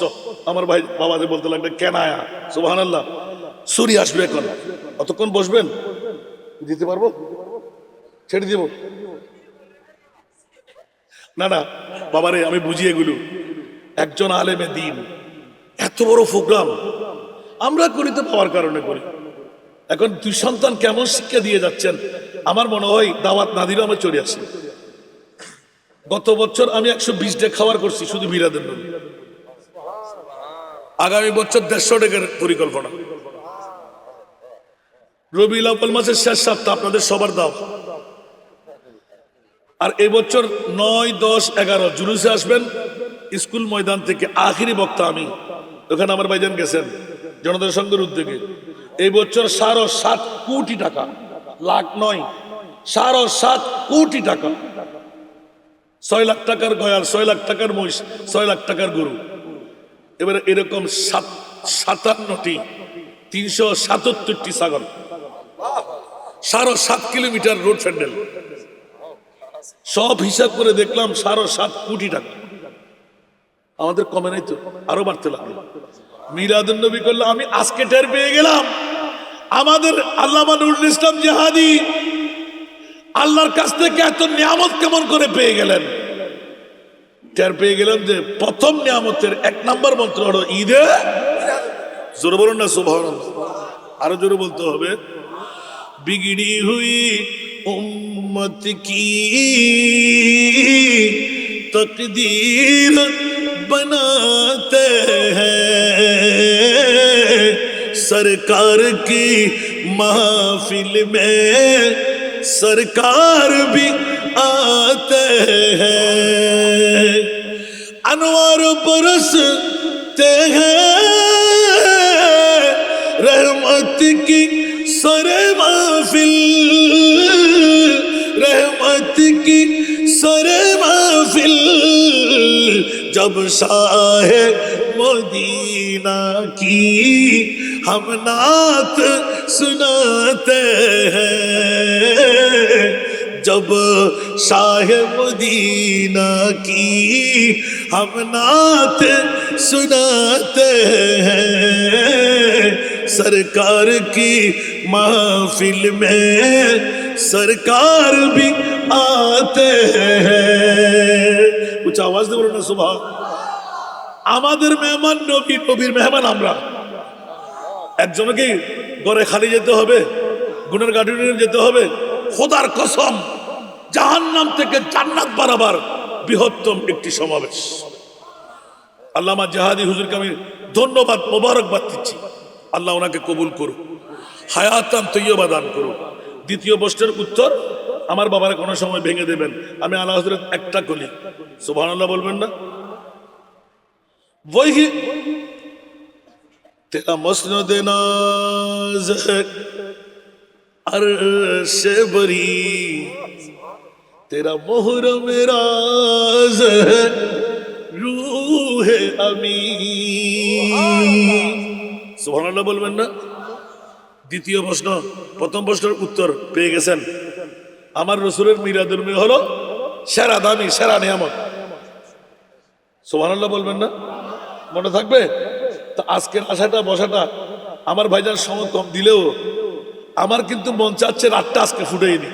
আমার ভাই বাবাদের বলতে লাগবে কেনায়া, সুবহানাল্লাহ। সুরি আসবে এখন, অতক্ষণ বসবেন, দিতে পারবো, ছেড়ে দিব না না বাবারে, আমি বুঝি এগুলো। একজন আলেমে দিন এত বড় প্রোগ্রাম আমরা করি তো পাওয়ার কারণে করি। এখন 2 সন্তান কেমন শিক্ষা দিয়ে যাচ্ছেন, আমার মনে হয় দাওয়াত না দিলেও আমরা চলে আসি। গত বছর আমি 120টা খাবার করছি শুধু মিলাদের জন্য। আগামী বছর 150 টাকার পরিকল্পনা। রবিউল আউয়াল মাসের শেষ সপ্তাহ আপনাদের সবার দাও। আর এই বছর 9, 10, 11 জুলুসে আসবেন স্কুল ময়দান থেকে, আখিরি বক্তা আমি। ওখানে আমার ভাইজান গেছেন জনতা সংঘের উদ্যোগে। এই বছর 7.5 কোটি টাকা, লাখ নয়, 7.5 কোটি টাকা। 6 লাখ টাকার গয়াল, 6 লাখ টাকার মহিষ, 6 লাখ টাকার গরু। এবারে এরকম 57টি 377টি ছাগল, 7.5 কিলোমিটার রোড ফ্যান্ডেল, সব হিসাব করে দেখলাম 7.5 কোটি টাকা। আমাদের কমে নাই তো, আরো বাড়তে লাগলো। মিলাদুন নবী করলে আমি আজকে টের পেয়ে গেলাম, আমাদের আল্লামা নুরুল ইসলাম জিহাদি আল্লাহর কাছ থেকে এত নিয়ামত কেমন করে পেয়ে গেলেন। টের পেয়ে গেলাম যে প্রথম নিয়ামতের 1 নম্বর মন্ত্র হলো ঈদে, জোরে বলুন না সুবহানাল্লাহ, আরো জোরে বলতে হবে, बिगड़ी हुई उम्मत की तकदीर बनाते हैं, सरकार की महफिल में सरकार भी आते हैं, अनवार बरसते हैं, रहमत की सरे महफिल, रहमत की सरे महफिल, जब शाह मदीना की हम नात सुनाते हैं, जब शाह मदीना की हम नात सुनाते हैं, सरकार की महफिल में सरकार भी आते हैं। कुछ आवाज दे बोलो ना सुबह। আমাদের মেহমান নবী, নবীর মেহমান আমরা। একজনকে ঘরে খালি যেতে হবে, গুনার গাড়ি নিয়ে যেতে হবে? খোদার কসম, জাহান্নাম থেকে জান্নাত বাড়াবার বৃহত্তম একটি সমাবেশ। আল্লামা জিহাদি হুজুরকে আমি ধন্যবাদ, মোবারকবাদ দিচ্ছি। আল্লাহ ওনাকে কবুল করুক, হায়াতান তৈয়বা দান করুক। দ্বিতীয় প্রশ্নের উত্তর আমার বাবার কোনো সময় ভেঙে দেবেন, আমি আল্লাহ হযরত একটা কলি, সুবহানাল্লাহ বলবেন না? वही तेरा मसनद नाज़ है अर्श बरी, तेरा मुहर्रम राज़ है रूह अमी। সুবহানাল্লাহ বলবেন না? দ্বিতীয় প্রশ্ন, প্রথম প্রশ্নের উত্তর পেয়ে গেছেন। আমার রাসূলের মিলাদুল নবী হলো সেরা দামি, সেরা নিয়ামত। সুবহানাল্লাহ বলবেন না? মনে থাকবে তো? আজকের আশাটা বসাটা আমার ভাইজান সময় কম দিলেও আমার কিন্তু মন চাচ্ছে রাতটা আজকে ফুটাই নি।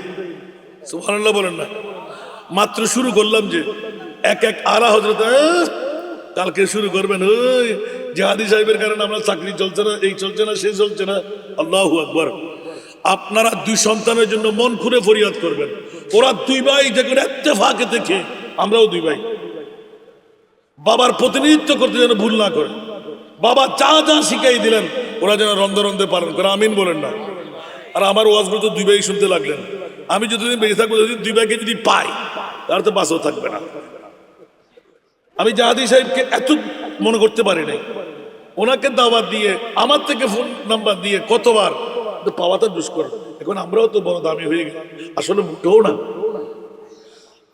সুবহানাল্লাহ বলেন না? মাত্র শুরু করলাম যে এক এক আলা হযরত কালকে শুরু করবেন, ওই জিহাদি সাহেবের কারণে আমরা চাকরি চলছে না, এই চলছে না, সেই চলছে না। আল্লাহু আকবার। আপনারা 2 সন্তানের জন্য মন খুলে ফরিয়াদ করবেন। ওরা 2 ভাই দেখুন ইত্তেফাকে দেখে, আমরাও 2 ভাই। বাবার প্রতিনিধিত্ব করতে যেন ভুল না করে। বাবা যা যা শিখাই দিলেন ওরা যেন রন্ধে রন্ধে পারেন করে, আমিন বলেন না। আর আমার ওয়াজগুলো তো দুই ভাই শুনতে লাগলেন। আমি যতদিন বেঁচে থাকবো যদি দুই ভাইকে যদি পাই তাহলে তো বাসও থাকবে না। আমি জাহাদি সাহেবকে এত মনে করতে পারি নাই, ওনাকে দাওয়াত দিয়ে আমার থেকে ফোন নাম্বার দিয়ে কতবার, পাওয়াটা দুষ্কর। এখন আমরাও তো বড় দামি হয়ে গেলাম, আসলে মুঠেও না।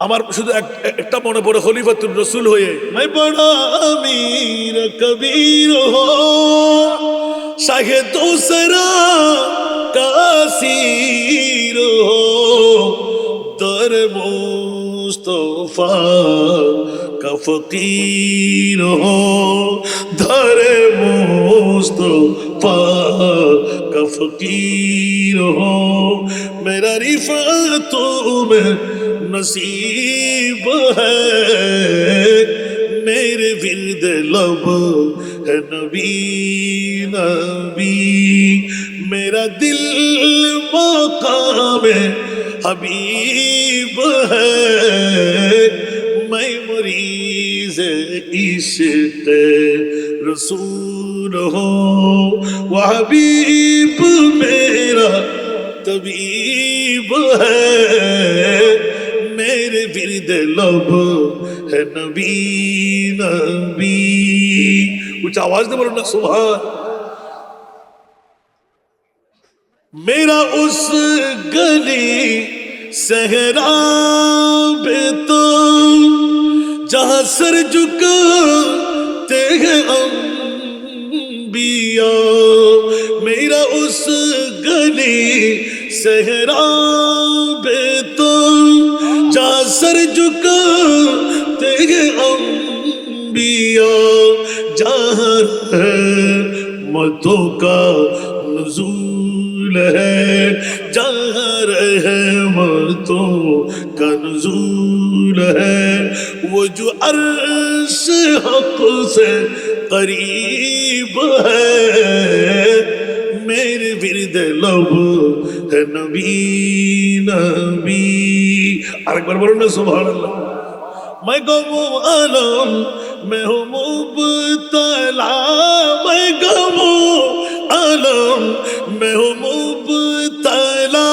আমার শুধু একটা মনে পড়ে, খলিফাতুর রসুল হয়ে मैं बड़ा अमीर कबीर हो शाहे दूसरा कासीर हो दर मुस्तफा का फकीर हो दर मुस्तफा का फकीर हो मेरा रिफ़अतों में नसीब है मेरे विरद लब है नबी नबी मेरा दिल मकाम हबीब है मैं मरीज़ इश्क़ रसूल हूँ वह हबीब मेरा तबीब है मेरे विरद लब है नबी नबी। कुछ आवाज दे बोलो ना सुभान। मेरा उस गली सहरा पे तो जहां सर झुकाते हैं अंबिया मेरा उस गली सहरा पे तो जहां सर झुकाते हैं अंबिया जहां रहमतों का नुज़ूल है जहां रहमतों का नुज़ूल है वो जो अर्श हक़ से करीब है मेरे विरद लब है नबी नबी। আরেকবার বলুন না সুবহানাল্লাহ। मैं गमो आलम मैं हूँ मुब्तला मैं गमो आलम मैं हूँ मुब्तला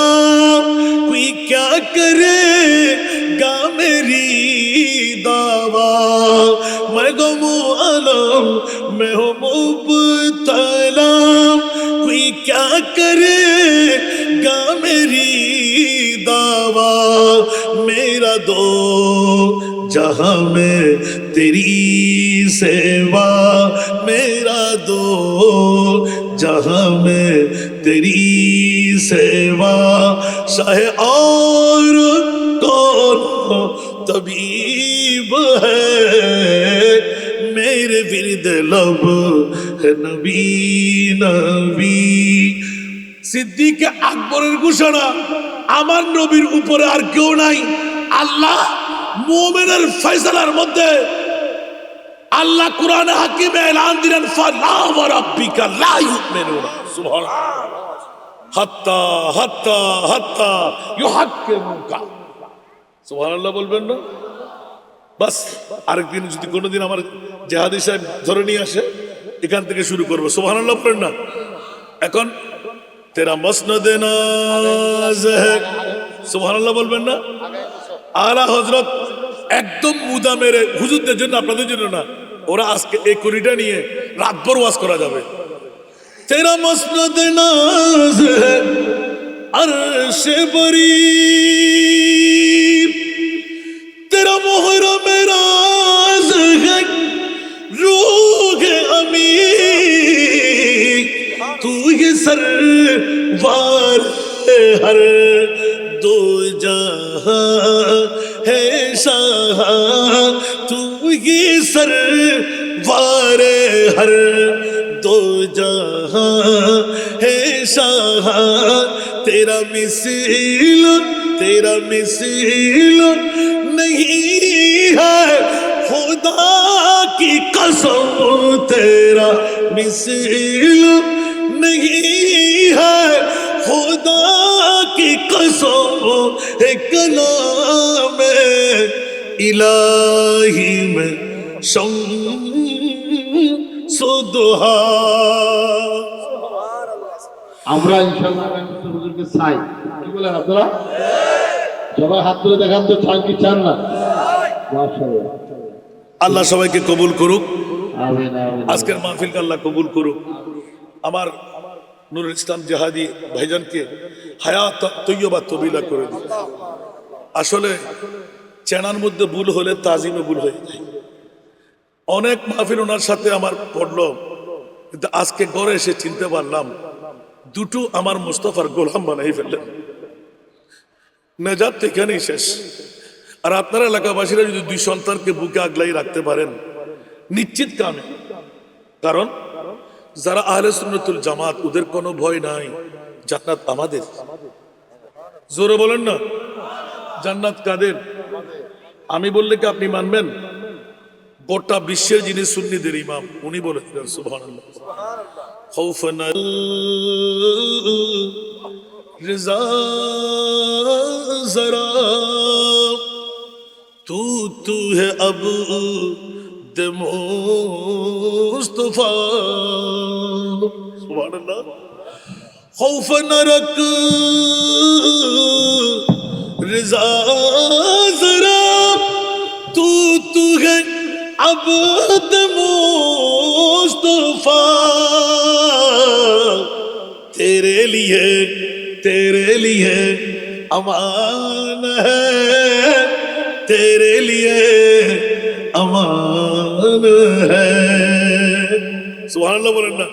कोई क्या करेगा मेरी दावा मैं गमो आलम मैं हूँ मुब्तला कोई क्या करेगा मेरी दावा मेरा दो जहां में तेरी सेवा मेरा दो जहां में तेरी सेवा चाहे और कौन तबीब है मेरे विरद लब है नबी नबी। সিদ্দিক আকবরের ঘোষণা আমার নবীর উপরে আর কেউ নাই। আল্লাহ মুমিনের ফয়সালার মধ্যে আল্লাহ কোরআনে হাকিমে এলান দিলেন ফালা ওয়া রাব্বিকা লা ইউমিনুনা সুবহানাল্লাহ হাত্তা হাত্তা হাত্তা ইউহাক্কিমুকা সুবহানাল্লাহ বলবেন না? বাস আরেকদিন যদি কোনোদিন আমার জাহাদি সাহেব ধরে নিয়ে আসে এখান থেকে শুরু করবো। সুবহানাল্লাহ বলেন না? এখন तेरा मसनद नाज है সুবহানাল্লাহ বলবেন না? আলা হযরত একদম মুদা মেরে হুজুরদের জন্য আপনাদের জন্য না, ওরা আজকে এই কুড়িটা নিয়ে রাতভর ওয়াজ করা যাবে। तेरा मसनद नाज है अर्श बरी तेरा मोहरा मेरा है रूह अमी तू ये सरवार हर दो जहां है शाह तू ये सरवार हर दो जहां है शाह तेरा मिसिल नहीं है खुदा की कसम तेरा मिसिल नहीं है खुदा की कसम है कलाम इलाही में সুদহা। আমরা ইনশাআল্লাহ হুজুরকে চাই, কি বলেন আপনারা? সবাই হাত তুলে দেখান তো, চান কি চান না? মাশাআল্লাহ, আল্লাহ সবাইকে কবুল করুক। আমিন আমিন। আজকের মাহফিলকে আল্লাহ কবুল করুক। আমার নুরুল ইসলাম জাহাদি ভাইজানকে হায়াত তৈয়বা তবিলা করে দিন। আসলে চেনার মধ্যে ভুল হলে তাজিমে ভুল হয়ে যায়। অনেক মাহফিল ওনার সাথে আমার পড়লো, কিন্তু আজকে ঘরে এসে চিনতে পারলাম দুটো আমার মুস্তফার গোলাম বানাই ফেললেন। নেজাত এখানেই শেষ। আর আপনারা এলাকাবাসীরা যদি দুই সন্তানকে বুকে আগলাই রাখতে পারেন, নিশ্চিত কামে। কারণ যারা আহলে সুন্নাতুল জামাত, ওদের কোনো ভয় নাই। জান্নাত আমাদের। জোরে বলেন না, জান্নাত কাদের? আমি বললে কি আপনি মানবেন? গোটা বিশ্বের যিনি সুন্নিদের ইমাম, উনি বলেছিলেন সুবহানাল্লাহ, খাউফান রিজা জরা তু হে আব দে মুস্তফা। সুবহানাল্লাহ। खौफ न रख रिजा जरा तू है अब्द मुस्तफा। तेरे लिए अमान है, तेरे लिए अमान है। सुभान अल्लाह बोलें ना,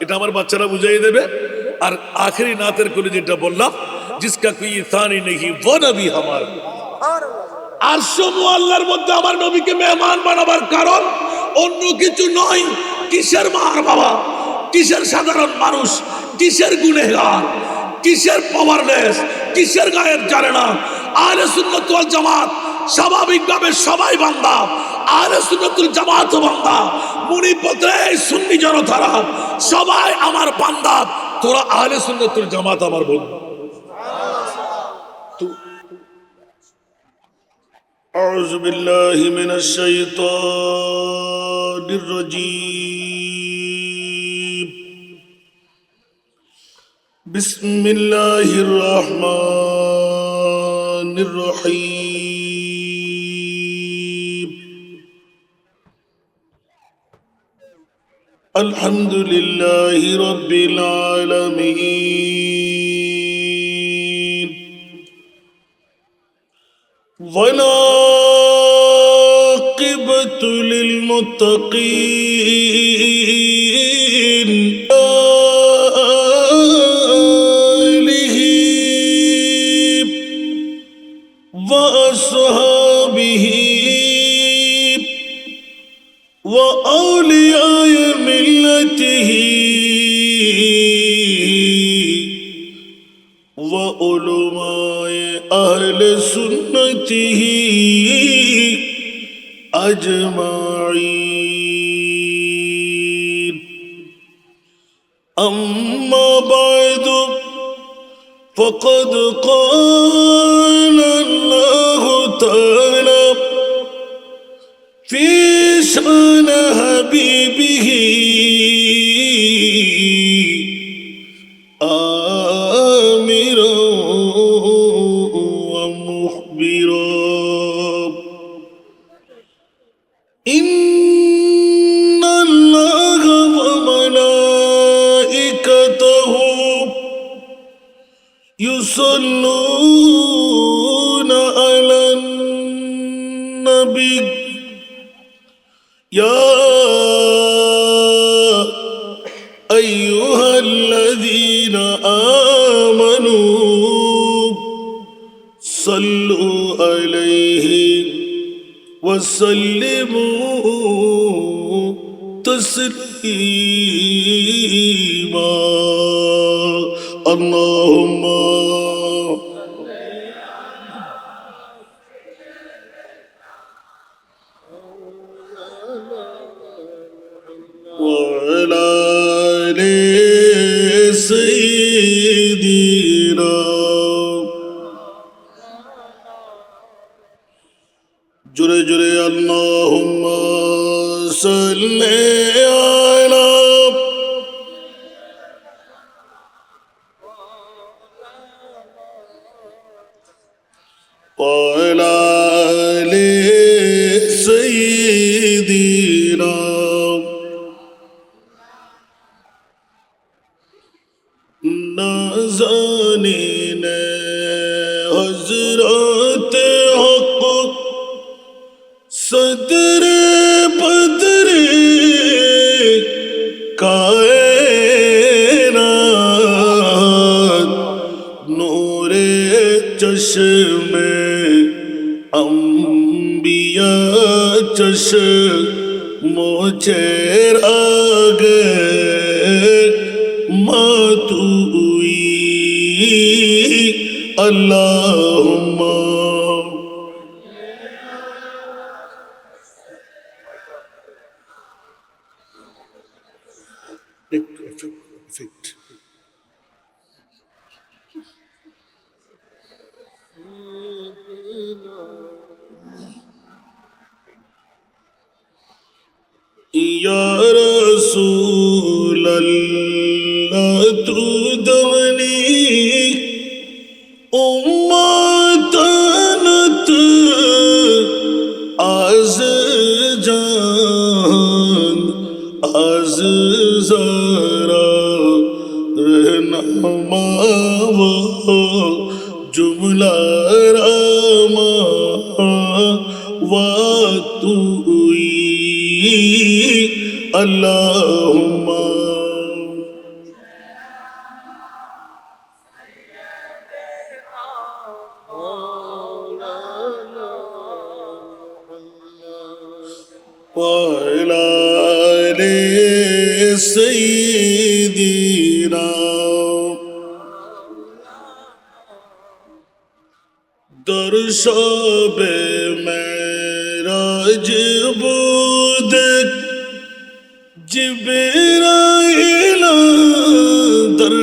এটা আমার বাচ্চারা বুঝাই দেবে। আর আখেরি নাতের করে যেটা বললাম, জিসকা কোই থানি নেহি वो নবী হামারা। আরশমু আল্লাহর মধ্যে আমার নবীকে মেহমান বানাবার কারণ অন্য কিছু নয়। কিসের মার বাবা, কিসের সাধারণ মানুষ, কিসের গুনেহগার, কিসের পাওয়ারলেস, কিসের গায়েব জানে না। আহলে সুন্নাত ওয়াল জামাত স্বাভাবিকভাবে সবাই বান্দা। আহলে সুন্নাতুল জামাত বান্দা। মুনিপত্রে সুন্নি জনতারা সবাই আমার বান্দা। তোরা আহলে সুন্নাতুল জামাত আমার বন্ধু। আউযু বিল্লাহি মিনাশ শাইতানির রাজীম। বিসমিল্লাহির রহমানির রহিম। আলহামদুলিল্লাহি রাব্বিল আলামিন। والعاقبة للمتقين. آله وأصحابه وأولياء ملته وعلماء أهل سنته أجمعين. أما بعد فقد قال الله تعالى في شأن حبيبه آمرا ومخبرا. إن الله وملائكته يصلون على النبي يا أيها الذين آمنوا صلوا عليه وسلموا تسليما. اللهم وعلى آل سيدنا. جري جري اللهم صل وعلى آل سيدنا نازنین حضرت حق صدر بدر کائنات نور چشم انبیاء چشم چراغ ماتوئی اللہم effect. یا رسول اللہ تو دونی امتانت از جان از زارا رہنما و جملہ راما و توئی اللہم وعلى آل سيدنا در شب معراج بود جبرائیل در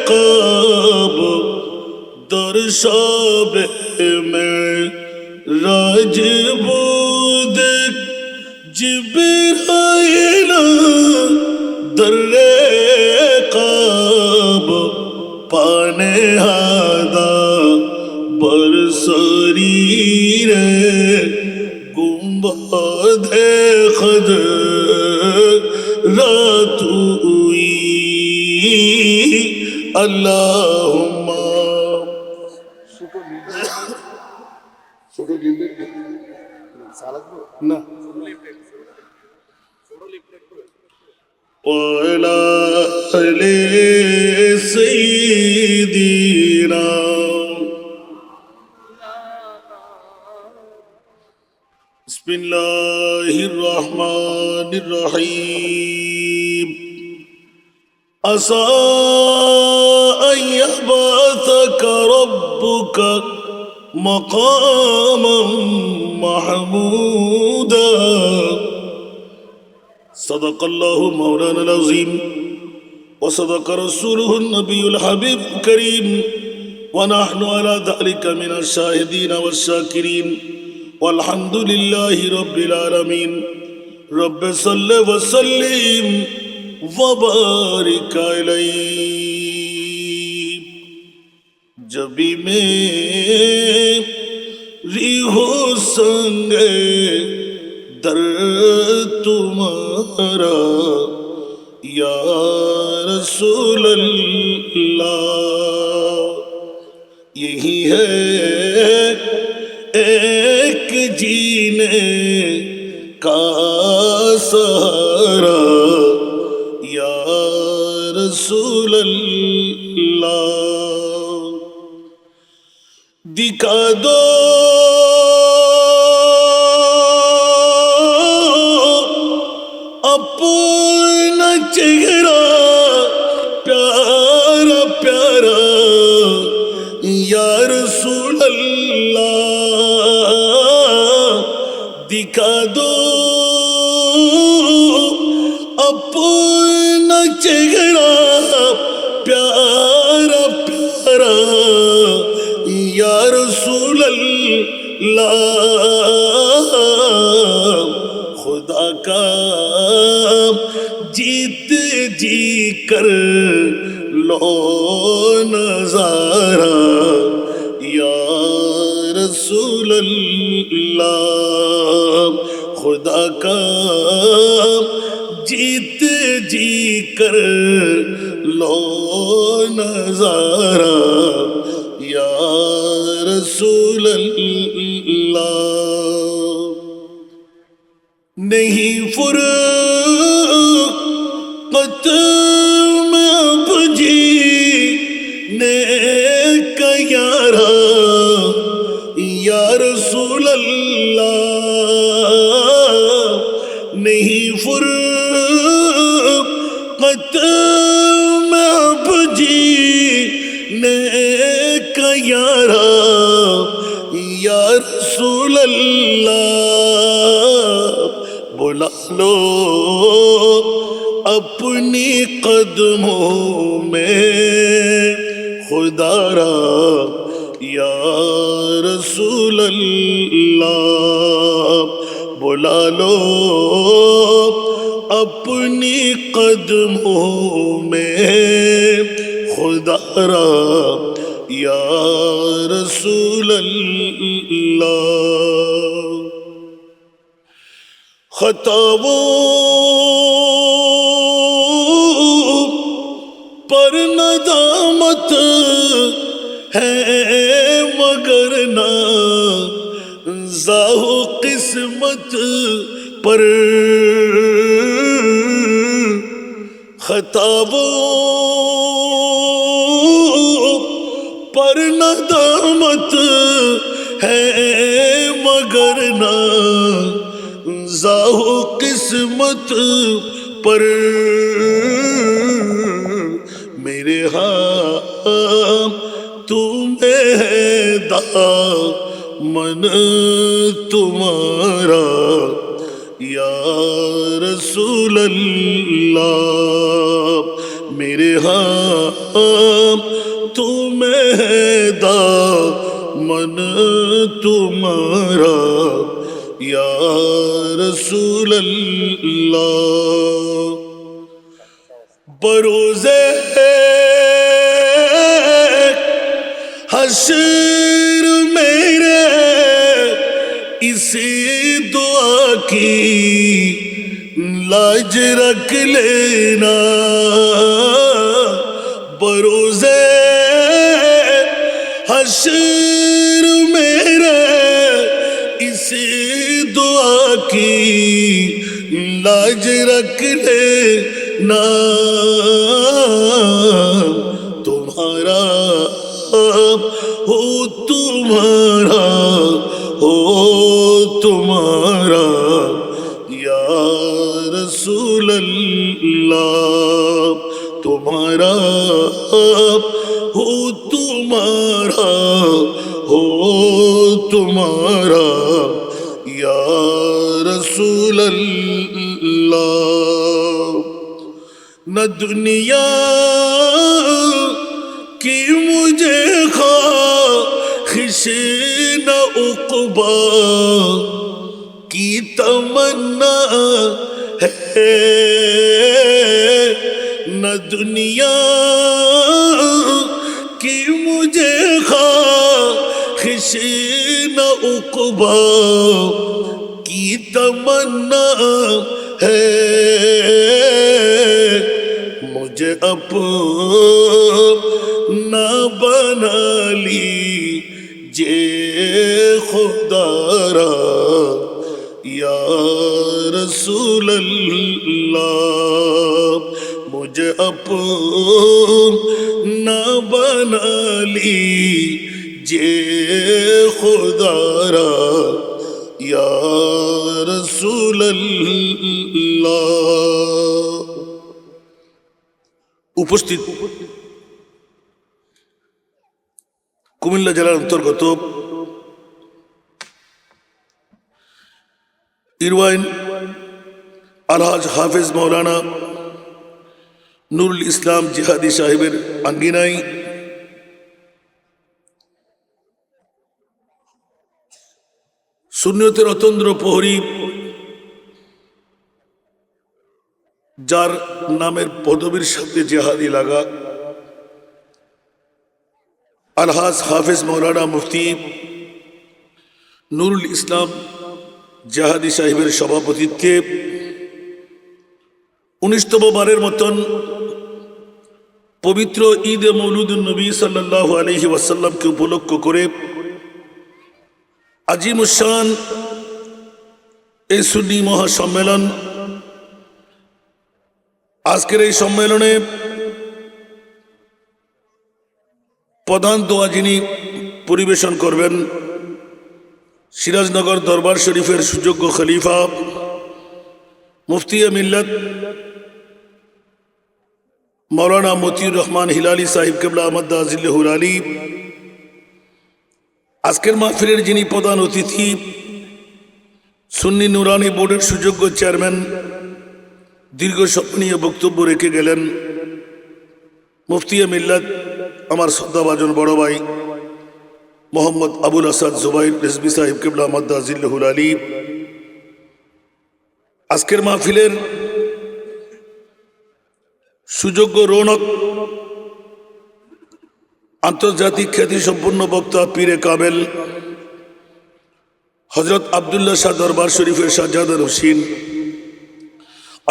رقاب در شب معراج بود جبرائیل در رقاب پانے ہادا برسریر گنبد خضراتوئی اللہم وعلى آل سيدنا بسم الله الرحمن الرحيم عسى أن يبعثك ربك مقاما محمودا صدق الله مولانا العظيم وصدق رسوله النبي الحبيب الكريم ونحن على ذلك من الشاهدين والشاكرين والحمد لله رب العالمين رب صل وسلم وبارك عليه جبی میری ہو سنگ در تمہارا یا رسول اللہ یہی ہے ایک جینے کا سہارا یا رسول اللہ دکھا دو اپنا چہرہ پیارا پیارا یا رسول اللہ دکھا دو اپنا چہرہ پیارا پیارا یا رسول اللہ خدا کا جیت جی کر لو نظارہ یا رسول اللہ خدا کا جیتے جی کر لو نظارہ یا رسول اللہ نہیں فرقت میں اب جینے کا یارا یا رسول اللہ نہیں فرقت میں اب جینے کا یارا یا رسول اللہ بلا لو اپنی قدموں میں خدا را یا رسول اللہ بلا لو اپنی قدموں میں خدا را یا رسول اللہ خطاؤں پر ندامت ہے مگر نازاہ قسمت پر خطاؤں پر ندامت ہے مگر نازاہ قسمت پر میرے ہاں تمہیں ہے دامن تمہارا یا رسول اللہ میرے ہاں تمہیں ہے دامن تمہارا یا رسول اللہ بروزے حشر میرے اسی دعا کی لاج رکھ لینا بروزے حشر میرے اسی دعا کی لاج رکھ لینا تمہارا ہو تمہارا ہو تمہارا یا رسول اللہ تمہارا ہو تمہارا ہو تمہارا یا رسول اللہ نہ دنیا کی مجھے خواہش نہ عقبا کی تمنا ہے نہ دنیا کی مجھے خواہش نہ عقبا کی تمنا ہے مجھے اپنا بنا لیجیے خدا را یا رسول اللہ مجھے اپنا بنا لیجیے خدا را یا رسول اللہ উপস্থিত কুমিল্লা জেলার অন্তর্গত ইরওয়াইন আলহাজ হাফেজ মৌলানা নুরুল ইসলাম জিহাদি সাহেবের আঙ্গিনায় সুন্নিয়তের অতন্দ্র প্রহরী যার নামের পদবীর সাথে জিহাদি লাগা আলহাজ হাফেজ মৌলানা মুফতি নুরুল ইসলাম জাহাদি সাহেবের সভাপতিত্বে 19তম বারের মতন পবিত্র ঈদ এ মৌলুদুন নবী সাল্লাল্লাহু আলাইহি ওয়াসাল্লামকে উপলক্ষ করে আজিমুশান এই সুন্নি মহাসম্মেলন। আজকের এই সম্মেলনে প্রধান দোয়া যিনি পরিবেশন করবেন সিরাজনগর দরবার শরীফের সুযোগ্য খলিফা মুফতি মিল্লাত মৌলানা মতিউর রহমান হিলালি সাহিব কেবলা আহমদ আজিল্লাহুল আলী। আজকের মাহফিলের যিনি প্রধান অতিথি সুন্নি নুরানি বোর্ডের সুযোগ্য চেয়ারম্যান, দীর্ঘ সম্মানীয় বক্তব্য রেখে গেলেন মুফতি মিল্লাত আমার শ্রদ্ধাভাজন বড় ভাই মোহাম্মদ আবুল আসাদ জুবাইর রিজভী সাহিব কেবলা আহমদ আজিল্লাহুল আলী। আজকের মাহফিলের সুযোগ্য রৌনক আন্তর্জাতিক খ্যাতি সম্পন্ন বক্তা পীরে কামেল হজরত আবদুল্লাহ শাহ দরবার শরীফের শাহজাদার হোসেন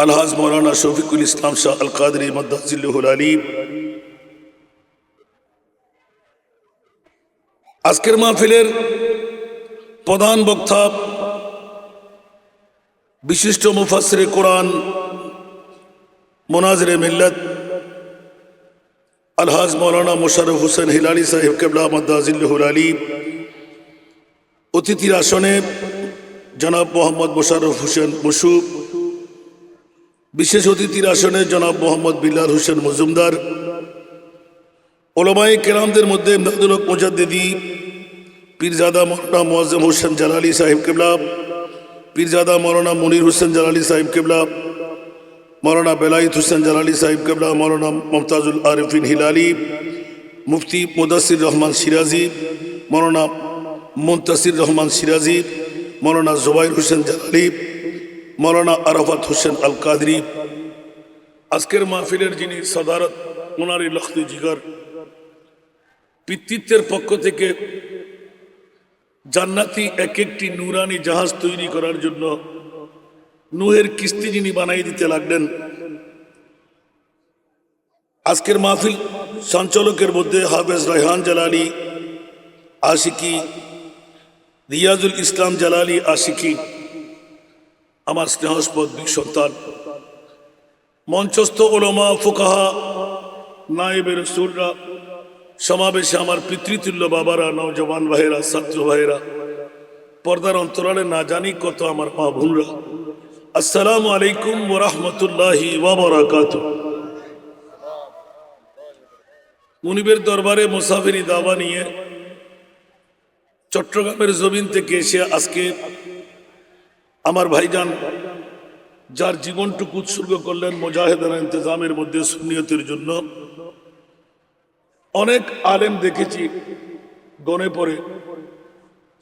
আলহাজ মৌলানা শফিকুল ইসলাম শাহ আল কাদরি মদ্দাজিল্লাহুল আলী। আজকের মাহফিলের প্রধান বক্তা বিশিষ্ট মুফাসসিরে কোরআন মুনাজিরে মিল্লাত আলহাজ মৌলানা মোশাররফ হোসেন হিলালি সাহেব কেবলা মদ্দাজিল্লাহুল আলী। অতিথির আসনে জনাব মোহাম্মদ মোশাররফ হোসেন মশু, বিশেষ অতিথির আসনে জনাব মোহাম্মদ বিল্লাল হোসেন মজুমদার। ওলামায়ে কেরামদের মধ্যে ইমদাদুল হক মুজাদ্দিদি পীরজাদা মৌলানা মুআজ্জম হোসেন জালালি সাহেব কেবলা, পীরজাদা মৌলানা মুনির হোসেন জালালি সাহেব কেবলা, মৌলানা বেলায়েত হোসেন জালালি সাহেব কেবলা, মৌলানা মুমতাজুল আরিফিন হিলালি, মুফতি মুদাসসির রহমান সিরাজি, মৌলানা মুনতাসির রহমান সিরাজি, মৌলানা জুবাইর হোসেন জালালি, মৌলানা আরাফাত হোসেন আল কাদরি। আজকের মাহফিলের যিনি সদারত ওনারই লখতি জিগর, পিতৃত্বের পক্ষ থেকে জান্নাতি এক একটি নুরানি জাহাজ তৈরি করার জন্য নুহের কিস্তি যিনি বানাই দিতে লাগলেন। আজকের মাহফিল সঞ্চালকের মধ্যে হাফেজ রায়হান জালালি আশিকি, রিয়াজুল ইসলাম জালালি আশিকি, আমার স্নেহস্পদ দুই সন্তান, মঞ্চস্থ ওলামা ফুকাহা নায়েবে রাসূলরা, সমাবেশে আমার পিতৃতুল্য বাবারা, নওজওয়ান ভাইয়েরা, ছাত্র ভাইয়েরা, পর্দার অন্তরালে না জানি কত আমার মা বোনরা, আসসালামু আলাইকুম ওয়া রাহমাতুল্লাহি ওয়া বারাকাতুহু। মুনিবের দরবারে মুসাফিরি দাওয়া নিয়ে চট্টগ্রামের জমিন থেকে এসে আজকে আমার ভাইজান যার জীবনটুকু উৎসর্গ করলেন মুজাহিদানা ইন্তজামের মধ্যে সুন্নিয়তের জন্য, অনেক আলেম দেখেছি গনে পড়ে,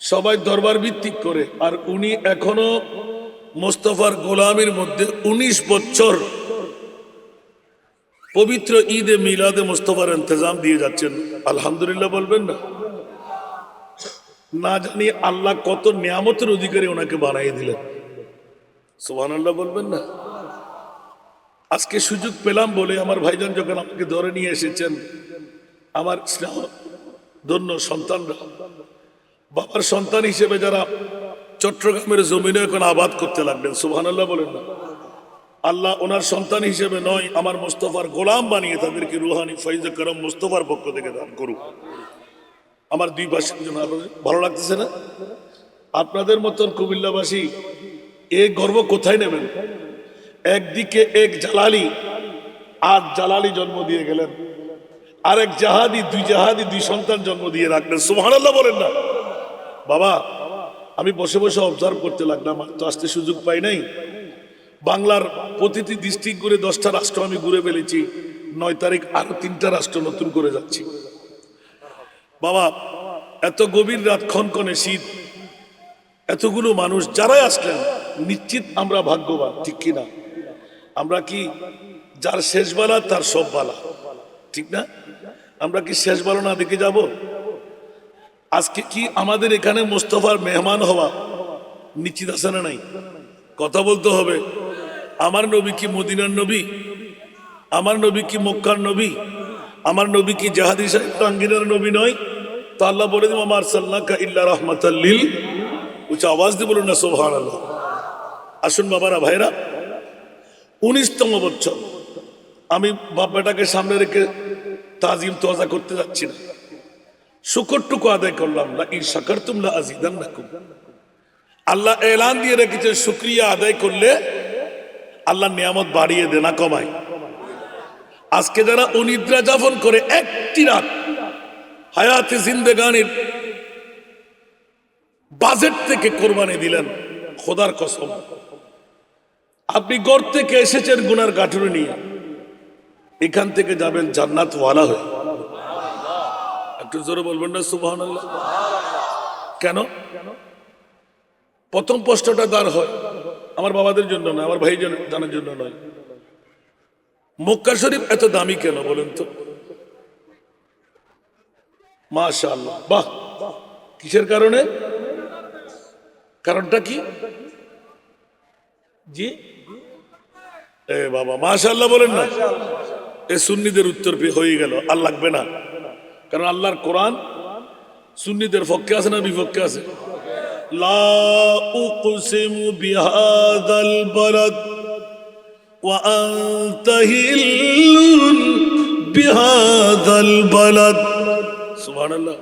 সবাই দরবার ভিত্তিক করে, আর উনি এখনো মোস্তফার গোলামির মধ্যে 19 বছর পবিত্র ঈদে মিলাদে মোস্তফার ইন্তজাম দিয়ে যাচ্ছেন। আলহামদুলিল্লাহ বলবেন না? না জানি আল্লাহ কত নিয়ামতের অধিকারী ওনাকে বানাই দিলেন। সুবহানাল্লাহ বলবেন না? আজকে সুযোগ পেলাম বলে আমার ভাইজান যখন আমাকে ধরে নিয়ে এসেছেন, আমার স্নেহ ধন্য সন্তানরা, বাবার সন্তান হিসেবে যারা চট্টগ্রামের জমিনে এখন আবাদ করতে লাগলেন, সুবহানাল্লাহ বলেন না? আল্লাহ ওনার সন্তান হিসেবে নয়, আমার মোস্তফার গোলাম বানিয়ে তাদেরকে রুহানি ফাইজে করম মোস্তফার পক্ষ থেকে দান করুক। আমার দুই পাশের জন্য ভালো লাগতেছে না? আপনাদের মতন কুমিল্লাবাসী এ গর্ব কোথায় নেবেন? একদিকে এক জালালি, আর জালালি জন্ম দিয়ে গেলেন, আরেক জাহাদি, দুই সন্তান জন্ম দিয়ে রাখলেন। সুবহানাল্লাহ বলেন না? বাবা, আমি বসে বসে অবজার্ভ করতে লাগলাম, তো আসতে সুযোগ পাই নাই। বাংলার প্রতিটি ডিস্ট্রিক্ট করে 10টা রাষ্ট্র আমি ঘুরে ফেলেছি, 9 তারিখ আরো 3টা রাষ্ট্র নতুন করে যাচ্ছি। বাবা, এত গভীর রাত, খনখনে শীত, এতগুলো মানুষ যারাই আসলেন, নিশ্চিত আমরা ভাগ্যবান, ঠিক কিনা? আমরা কি যার শেষ বেলা তার সব বেলা, ঠিক না? আমরা কি শেষ বেলা না দেখে যাব? আজকে কি আমাদের এখানে মোস্তফার মেহমান হওয়া নিশ্চিত আছে না নাই? কথা বলতে হবে। আমার নবী কি মদিনার নবী? আমার নবী কি মক্কার নবী? আমার নবী কি জাহাদি টাঙ্গিনার নবী নয়? তো আল্লাহ বলে দিন আমার সাল্লাকা ইল্লা রাহমাতাল লিল, উচ্চ আওয়াজ দিয়ে বলুন না সুবহানাল্লাহ। আসুন বাবারা ভাইরা, 19তম বছর আমি বাপ বেটাকে সামনে রেখে তাজিম তোয়াজা করতে যাচ্ছি না, শুকরটুকু আদায় করলাম। লা ইন শাকারতুম লা আযীদান্নাকুম। আল্লাহ এলান দিয়ে রেখেছে শুকরিয়া আদায় করলে আল্লাহ নিয়ামত বাড়িয়ে দেয় না কমায়। আজকে যারা অনিদ্রা যাপন করে একটি রাত হায়াতে জিন্দেগানির বাজেট থেকে কোরবানি দিলেন, খোদার কসম আপনি গড় থেকে এসেছেন গুনার গাঠুরে নিয়ে, এখান থেকে যাবেন জান্নাত ওয়ালা হয়ে। একটু জোরে বলবেন না সুবহানাল্লাহ। কেন? প্রথম প্রশ্নটা দাঁড় হয় আমার বাবাদের জন্য নয়, আমার ভাই জানার জন্য নয়, মক্কা শরীফ এত দামি কেন বলেন তো? মাশাআল্লাহ, বাহ, কিসের কারণে? কারণটা কি? জি এ বাবা মাশাআল্লাহ বলেন না। এ সুন্নিদের উত্তর হয়ে গেল, আর লাগবে না। কারণ আল্লাহর কোরআন সুন্নিদের পক্ষে আছে না বিপক্ষে আছে? লা উকসিমু বিহাদাল বালাদ ওয়া আনতা হিল্লুন বিহাদাল বালাদ। সুবহানাল্লাহ।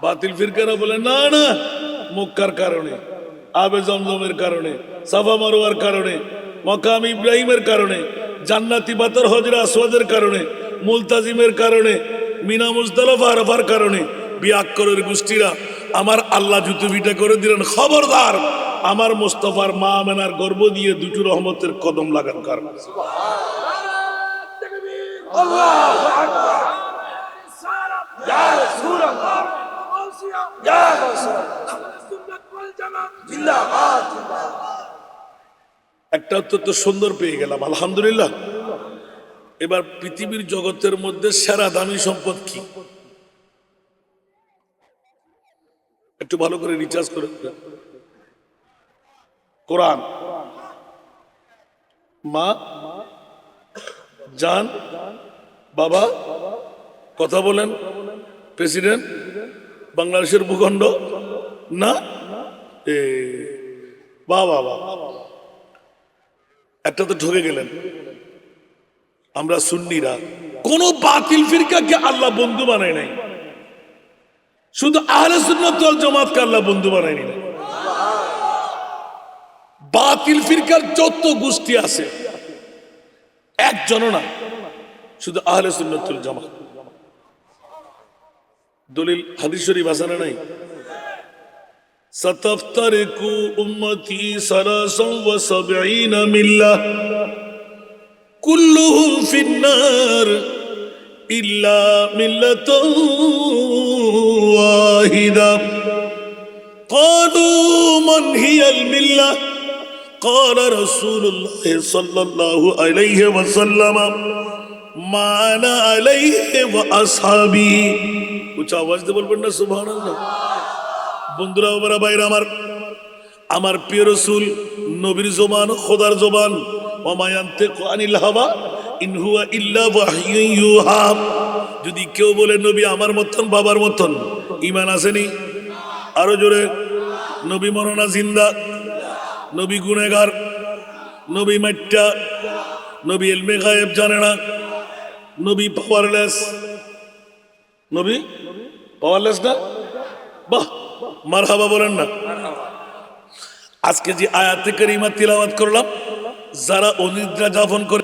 বাতিল ফিরকারা বলে না না, মক্কার কারণে, আবে জমজমের কারণে, সাফা মারওয়ার কারণে, মাকাম ইব্রাহিমের কারণে, জান্নাতি বাতর হজরা আসওয়াদের কারণে, মুলতাজিমের কারণে, মিনা মুজদালিফা আরাফার কারণে। বিয়াক্করের গোষ্ঠীরা আমার আল্লাহ জুতো ভিটা করে দিলেন, খবরদার আমার মুস্তাফার মা আমেনার গর্ব দিয়ে দুটো রহমতের কদম লাগার কারণে। আল্লাহু আকবার। ইয়া রাসূলুল্লাহ, ইয়া রাসূলুল্লাহ, সুন্নাত ওয়াল জামাত জিন্দাবাদ। একটা উত্তর তো সুন্দর পেয়ে গেলাম, আলহামদুলিল্লাহ। এবার পৃথিবীর জগতের মধ্যে সেরা দামি সম্পদ কি? একটু ভালো করে রিচার্জ করে কোরআন, মা, জান, বাবা, কথা বলেন, প্রেসিডেন্ট, বাংলাদেশের ভূখণ্ড না? এ বাবা বাবা, একটা তো ঠকে গেলেন। আমরা সুন্নিরা কোন বাতিল ফিরকাকে আল্লাহ বন্ধু বানায় নাই, শুধু আহলে সুন্নাত ওয়াল জামাতকে আল্লাহ বন্ধু বানায়নি। বাতিল ফিরকার যত গোষ্ঠী আছে একজনও না, শুধু আহলে সুন্নাত ওয়াল জামাত। দলিল হাদিস শরীফ আছে না নাই? সাতাফতারিকু উম্মতি সালাসান ওয়া সাবঈনা মিল্লাহ কুল্লুহুম ফিন্নার ইল্লা মিল্লাতান ওয়াহিদা। ক্বালু মান হিয়াল মিল্লাহ? ক্বালা রাসূলুল্লাহ সাল্লাল্লাহু আলাইহি ওয়াসাল্লাম মা আনা আলাইহি ওয়া আসহাবি। উচ্চ আওয়াজ দিয়ে বলবেন না সুবহানাল্লাহ। বন্ধুরা বাবারা ভাইরা আমার প্রিয় রাসূল নবীর জবান খোদার জবান, ওয়া মা ইয়ানতিকু আনিল হাওয়া ইন হুয়া ইল্লা ওয়াহয়ুন ইউহা। যদি কেউ বলে নবী আমার মতন বাবার মতন, ঈমান আসেনি? আরো জোরে। নবী মরনা জিন্দা, নবী গুনেগার, নবী মাট্টা, নবী ইলমে গায়েব জানে না, নবী পাওয়ারলেস। নবী পাওয়ারলেস না? বাহ, মারহাবা বলেন না। আজকে যে আয়াতে কারিমা তিলাওয়াত করলাম, যারা অনিদ্রা যাপন করে